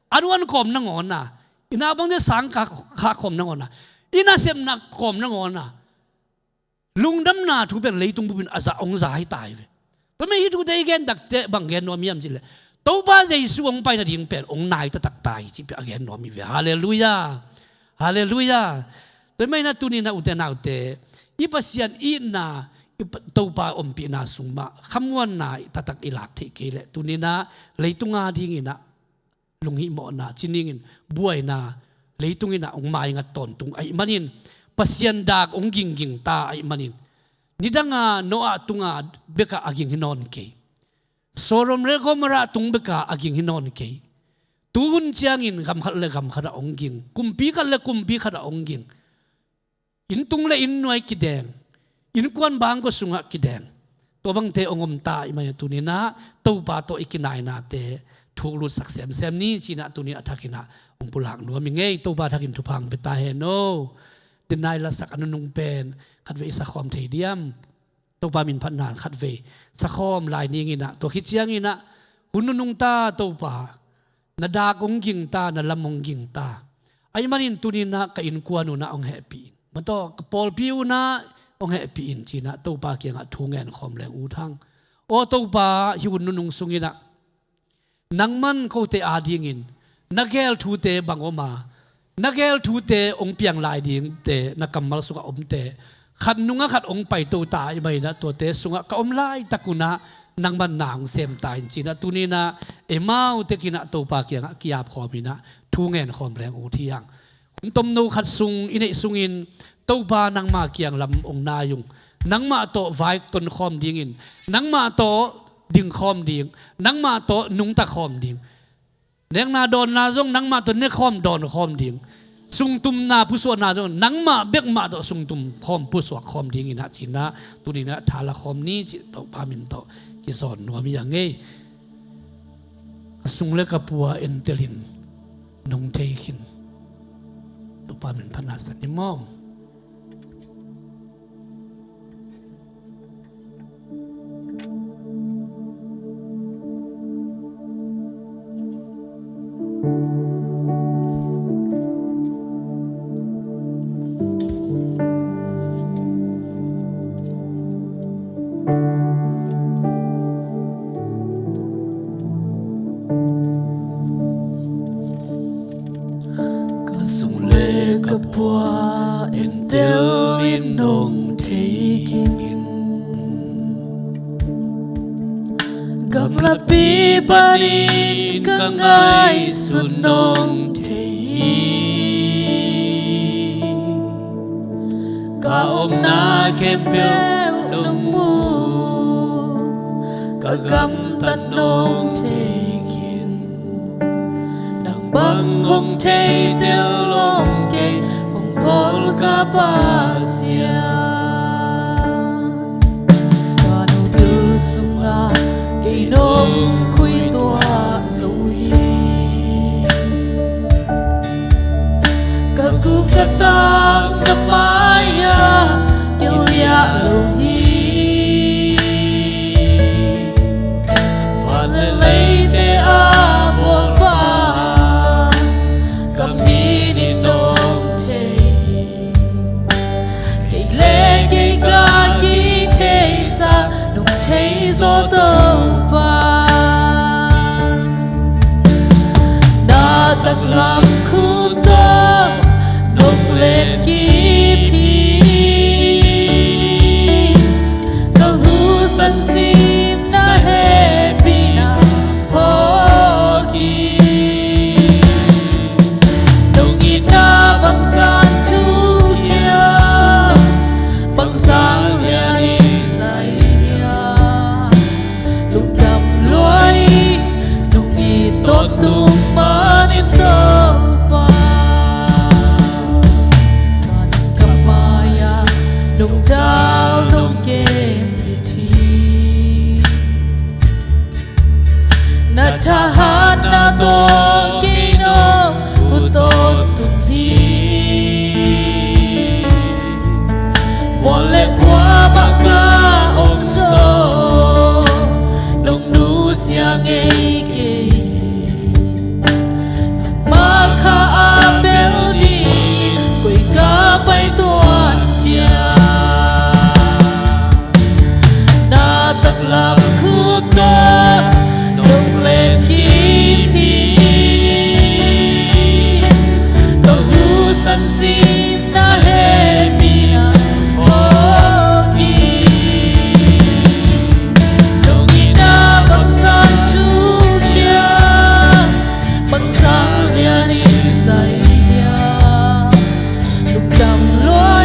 anwan kom na ngon na ina bang de sang kha kom na ngon na ina sem na kom na ngon na lungdam na thu ben leitung bubin aza ong za hi tai ve to me hi thu de gen dak te bang gen no miam ji le to ba jesu ong pai na ding pen ong nai ta tak tai chi pe again no mi ve hallelujah hallelujah to mai na tu ni na uten na ute i pasian i na to pa om pi na sungma khamwan na ta tak ilak the ke le tu ni na leitunga ding ina lunghi mo na chiningin buai na leitung ina ong mai nga ton tung ai manin pasian dak ong ging ta ai manin nidanga noa tunga beka aging hinon ke sorom re gomra tung beka aging hinon ke tun chiangin gam khat le gam khara ong ging kumpi khat le kumpi khara ong ging in tung le in noi ki deng in kwan bang ko sunga ki deng to bang te ongom ta i mai tunina to pa to ikinai na te thulu saksem sem ni china tuni athakina ong pulak no mi ngei to ba thakin thupang pe ta he no tinai la sak anunung pen khat ve sa khom thei diam to pa min phan nan khat ve sa khom lai ni ngina to khi chiang ina hununung ta to pa na da kong ging ta na lamong ging ta ai manin tunina ka in kuanu na ong happy mato pol piu na องเฮปีอินจีนะตัวปาเกียงะทุ่งเงินคอมแรงอูทังโอตัวปาหิวนุงสุงินะนังมันเขาเตอาดิ่งินนักเกลทูเตบังอมานักเกลทูเตองเปียงลายดิ่งเตนักกำมัลสุกอมเตขัดนุงะขัดองไปตัวตายไม่นะตัวเตสุงะก็อมลายตะกุนะนังมันนางเซมตายจีนะตุนีนะเอมาอุเตกินะตัวปาเกียงะกิยาบคอมินะทุ่งเงินคอมแรงอูที่ยังตมนูขัดซุงอินเอซุงินตัวปานังมาเกียงลำองนายุงนังมาโตไว้ต้นคอมดิ่งินนังมาโตดิ่งคอมดิ่งนังมาโตนุงตะคอมดิ่งเนียงนาโดนนาจงนังมาโตเนคอมโดนคอมดิ่งสุงตุมนาผู้สวดนาจงนังมาเบกมาโตสุงตุมคอมผู้สวดคอมดิ่งอินะจีนะตัวนี้นะทาละคอมนี้จิโตพามินโตกิสอนนัวมีอย่างไงสุงเลกปัวเอ็นเตลินนงเทคินตัวพามินพนาสันนิมองส่งเลกับบัวเอ็นเตลอินนงเทกินกับละปีปานินกังไงสุนงเทกะอมนาเข้มเปียวลงมูกะกำตันนงเทbang hong thei tel lom ke hong pol ka pasia kanu du sunga ke nong khui toa so hi ka ku ka tang na maya kil ya lo hi fa le le te a bol pa Kamini nong te Kay le kay ka ki te sa Nong te so to pa Na tak lam khu to Nong let ki pi Ka hu san sim na happy na po ki bang san tu kia bang san liani saya lục đầm lối lục đi tốt tung mani to pa man kamaya nung dal nung kem piti na tahan na to kino utot Boleh gua baka om so Nung nu siang eke Maka abel di Kui kapai tuan tia Na tak lam kuto Nung len kipi Kehusan sim na happy na Bang sang lian in saya lục đầm lối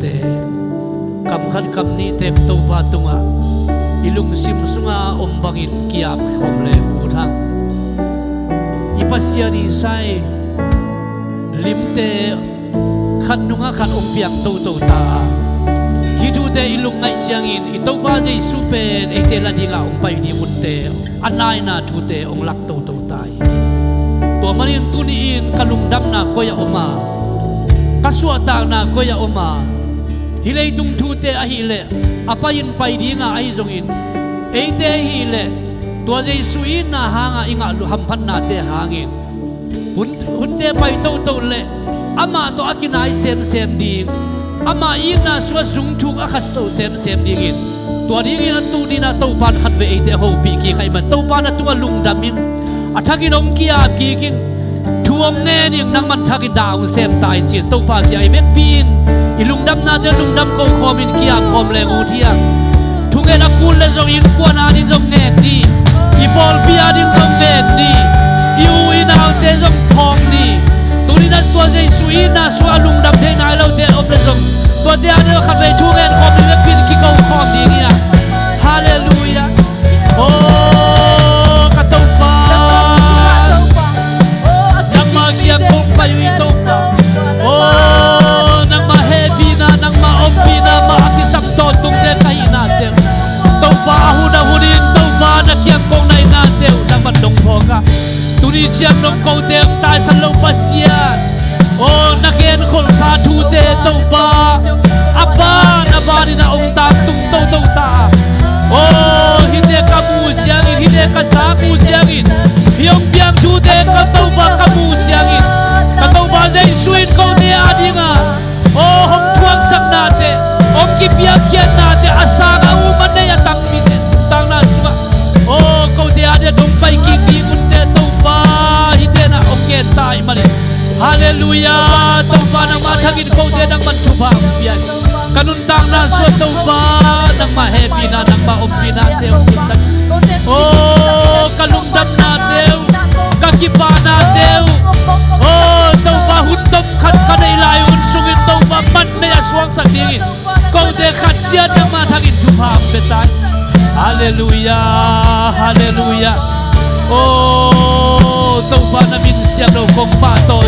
เตกำคันกำนี้เทปโตปาตุงะอิลุงซิมสุงาอมบังอินกิยาบขอมเลหูทังอิปัสยานีไซลิมเตขันนุงะขันอมเปียงโตโตตาฮิดูเตอิลุงไงเจียงอินอิโตปาเจสุเปนเอเตลาดิงะอมไปดีมุนเตอันนายนาทูเตองลักโตโตตายตัวมันอินตุนีอินกะลุงดำนาโกยะอมากะสวตานาโกยะอมาฮิเลตุงทูเตอะฮิเลอะปายินไปดีงะไอซงอินเอเตฮิเลตัวเจสุอินนาหางะอิงะลุหัมพันนาเตหางอินหุนเตไปโตโตเลอามาโตอากินายเซมเซมดีอามาอินนาสวซุงทุกอะคัสโตเซมเซมดีอินตัวดีอินตูดีนาโตปานขัดเวเอเตโฮปีกีไขมันโตปานตัวลุงดามินอะทักินอมกิยากีกินทวมแน่นี่นังมันทักดาวเซมตายจิตโตปากีไอเวปีนอิลุงดำนาเดลุงดำโกคอมินกิยาคอมเลงูเทียทุกเอ็นกูเลจงอินกวนอาดิจงเนดีอีบอลปีอาดิจงเนดียูอินเอาเตจงพองนี่ตัวนี้นั่นตัวเจสุอินน่ะสวาลุงดำเทนายเราเตอมเลจงตัวเดียร์เดขัดไปทุกเอ็นคอมนี่เวปีนกิโกคอมดีเนี่ยฮาเลลูยาโอ้กระตุกปานังมาเกียงคงไปวิโตกาโอ้นังมาเฮปีนานังมาอมปีนามาคิสัมโตตุงเดไคนาเตวโตปาหูดาหูดินโตปานักเกียงคงในนาเตวนังมันดงพอกาตุนีเชียงนงโกเตงตายสันโลปัสยาโอ้นักเอ็นคนสาธุเตโตปาอับบานาบาดินาองตาตุงโตโตตาโอ้ฮิเดกามูเชียงอินฮิเดกาสากูเชียงอินฮิยงเปียงทูเตกาโตปากามูเชียงอินกาโตปาเจสุอินโกเตอาดิงาโอ้หงทวงสังนาเตองกิเปียเคียนนาเตอาสางาอูมันเนยตังมิเตตังนาสุกโอ้โกเตอาเดดงไปกิกิอุนเตโตปาฮิเดนาองเกตายมาเลฮาเลลูยาโตปานังมาทักินโกเตนังมันทุบางเปียkanuntang na so tauba nang mahappy na nang maumpi na teo oh kalungdam na teo kakipa na teo oh tauba huntom khat kanay layon sungin tauba man may aswang sa dingin kau de khat siya nang matagin tupam betay hallelujah hallelujah oh tauba namin siya no kong patoy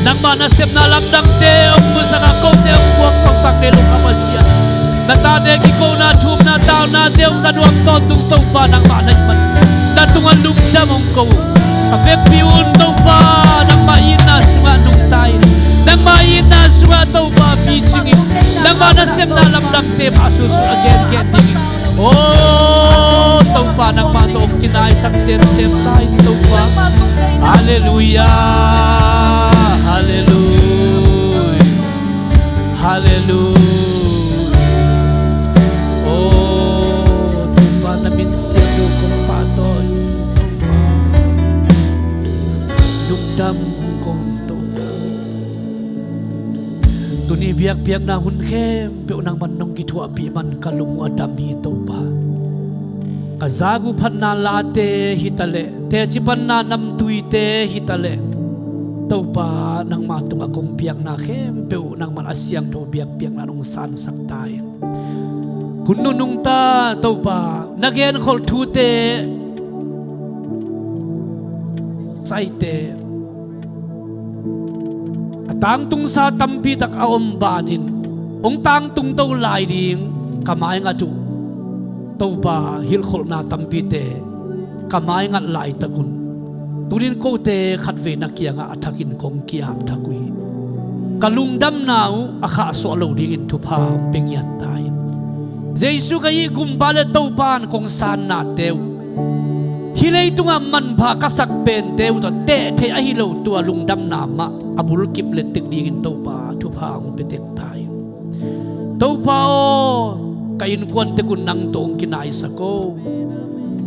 nang manasem na lamdang te ang musang ako te ang buwak saksak ne lukamasya natade kiko na tum na tao na te ang saduang to tung tau pa nang manay man natungan lumdam ang ko kapek piun tau pa nang main na sunga nung tayo nang main na sunga tau pa pichingin nang manasem na lamdang te masusun again dingin oh tau pa nang matong kinay saksen sem tayo tau pa hallelujah hallelujah hallelujah oh tupa namin siya kong patoy tupa nukdam kong tupa tuni biyak-biyak na hunkem pe unang manong kitwa pi man kalung adam hi tupa kazagu pan na late hitale te chipan na namtuite hitale taupa nang matung akong piang na khem peu nang man asyang tho biak piang na nung san saktay hununung ta taupa nagen khol thute saite atang tung sa tampi tak aom banin ong tang tung to lai ding kamay nga tu taupa hil khol na tampi te kamay nga lai takun turin ko te khatve na kia nga athakin kong kiap thakui kalungdam nau akha so lo ding in thupa pengyat tai jesu kai gumbale topan kong san na teu hilei tunga man pha kasak pen teu to te the a hi lo tu lungdam na ma abul kip le tik ding in topa thupa petek tai topa o kain kon te kun nang tong kinai sako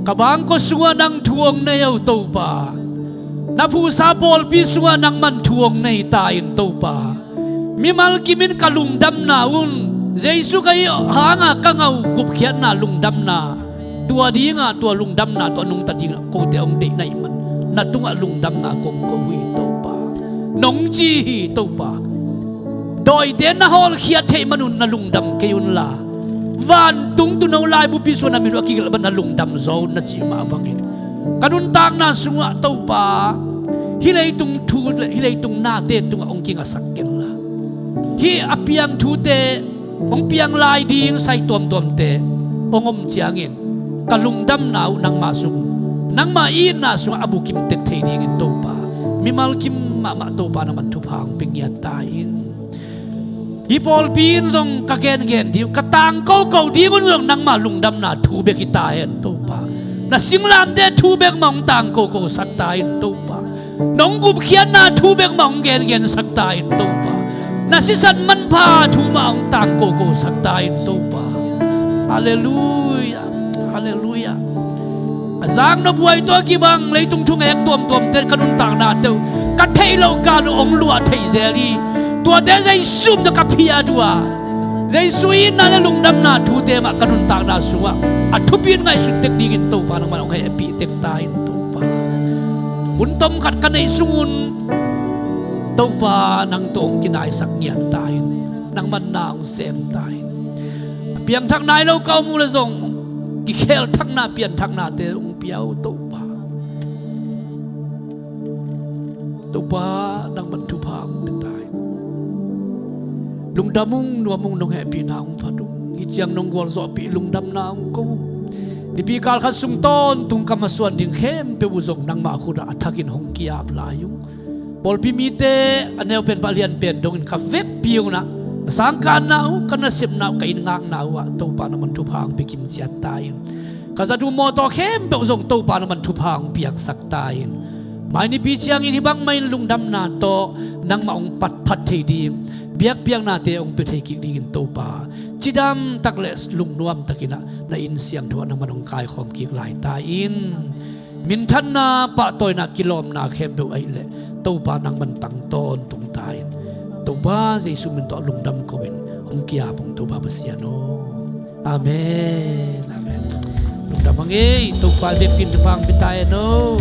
kabang ko sunga nang thuong na yau topa na pu sa bol pi sunga nang man thuong nei ta in topa mi mal kimin kalungdam na un jesu kai hanga kangau gup khian na lungdam na tua dinga tua lungdam na to nung ta dinga ko te ong de nai man na tunga lungdam na kom ko wi topa nong chi hi topa loi te na hol khia thei manun na lungdam ke yun la van tung tu no lai bu pi so na mi ro ki ban na lungdam zo na chi ma bangin kanun tang na sunga to pa hilai tung thu hilai tung na te tung ong king asak ken la hi apiang thu te ong piang lai ding sai tom te ongom chiangin kalungdam nau nang ma sung nang ma in na sung abu kim tek thei ding in to pa mi mal kim ma to pa na man thu phang ping ya ta in hi pol pin zong ka gen di ka tang ko di mun nang ma lungdam na thu be ki ta hen to pa na singlam te thu bek mong tang ko sak ta in to pa nong gup khian na thu bek mong gen sak ta in to pa na si san man pha thu ma ong tang ko sak ta in to pa hallelujah hallelujah azang no buai to ki bang lei tung thung ek tom te kanun tang na te ka thei lo ka no ong lua thei zeli tua de zai sum no ka phia dua zai suin na lungdam na thu te ma kanun tang na suwa a thu pin ngai su tek ding in to pa nang ma ong hai pi tek ta in to pa un tom khat ka nei sungun to pa nang tong kinai sak niat ta in nang man na ong sem ta in piang thak nai lo kau mu le zong ki khel thak na pian thak na te ong piao to pa nang man thu phang pe tai lungdamung nuamung nong happy na ong phadung hi chiang nong gol zo pi lungdam na ong ko ni pi kal khat sung ton tung kam suan ding khem pe bu zong nang ma khura athakin hong kiap la yung bol pi mi te aneu pen balian pen dong in ka vep piu na sangkan na kana sip na ka in ngak na wa to pa na man thu phang pe kim chiat ta in ka za du mo to khem pe zong to pa na man thu phang piak sak ta in mai ni pi chiang in hibang mai lungdam na to nang ma ong pat phat thei di biak piang na te ong pe thei ki ding to pa chidam takles lungnuam takina na in siang thwa nang manong kai khom ki lai ta in min than na pa toy na kilom na khem pe ai le to pa nang man tang ton tung ta in to pa jesu min to lungdam ko ben ong kia pong to pa pasiano amen amen lungdam ang to pa de pin pang pitay no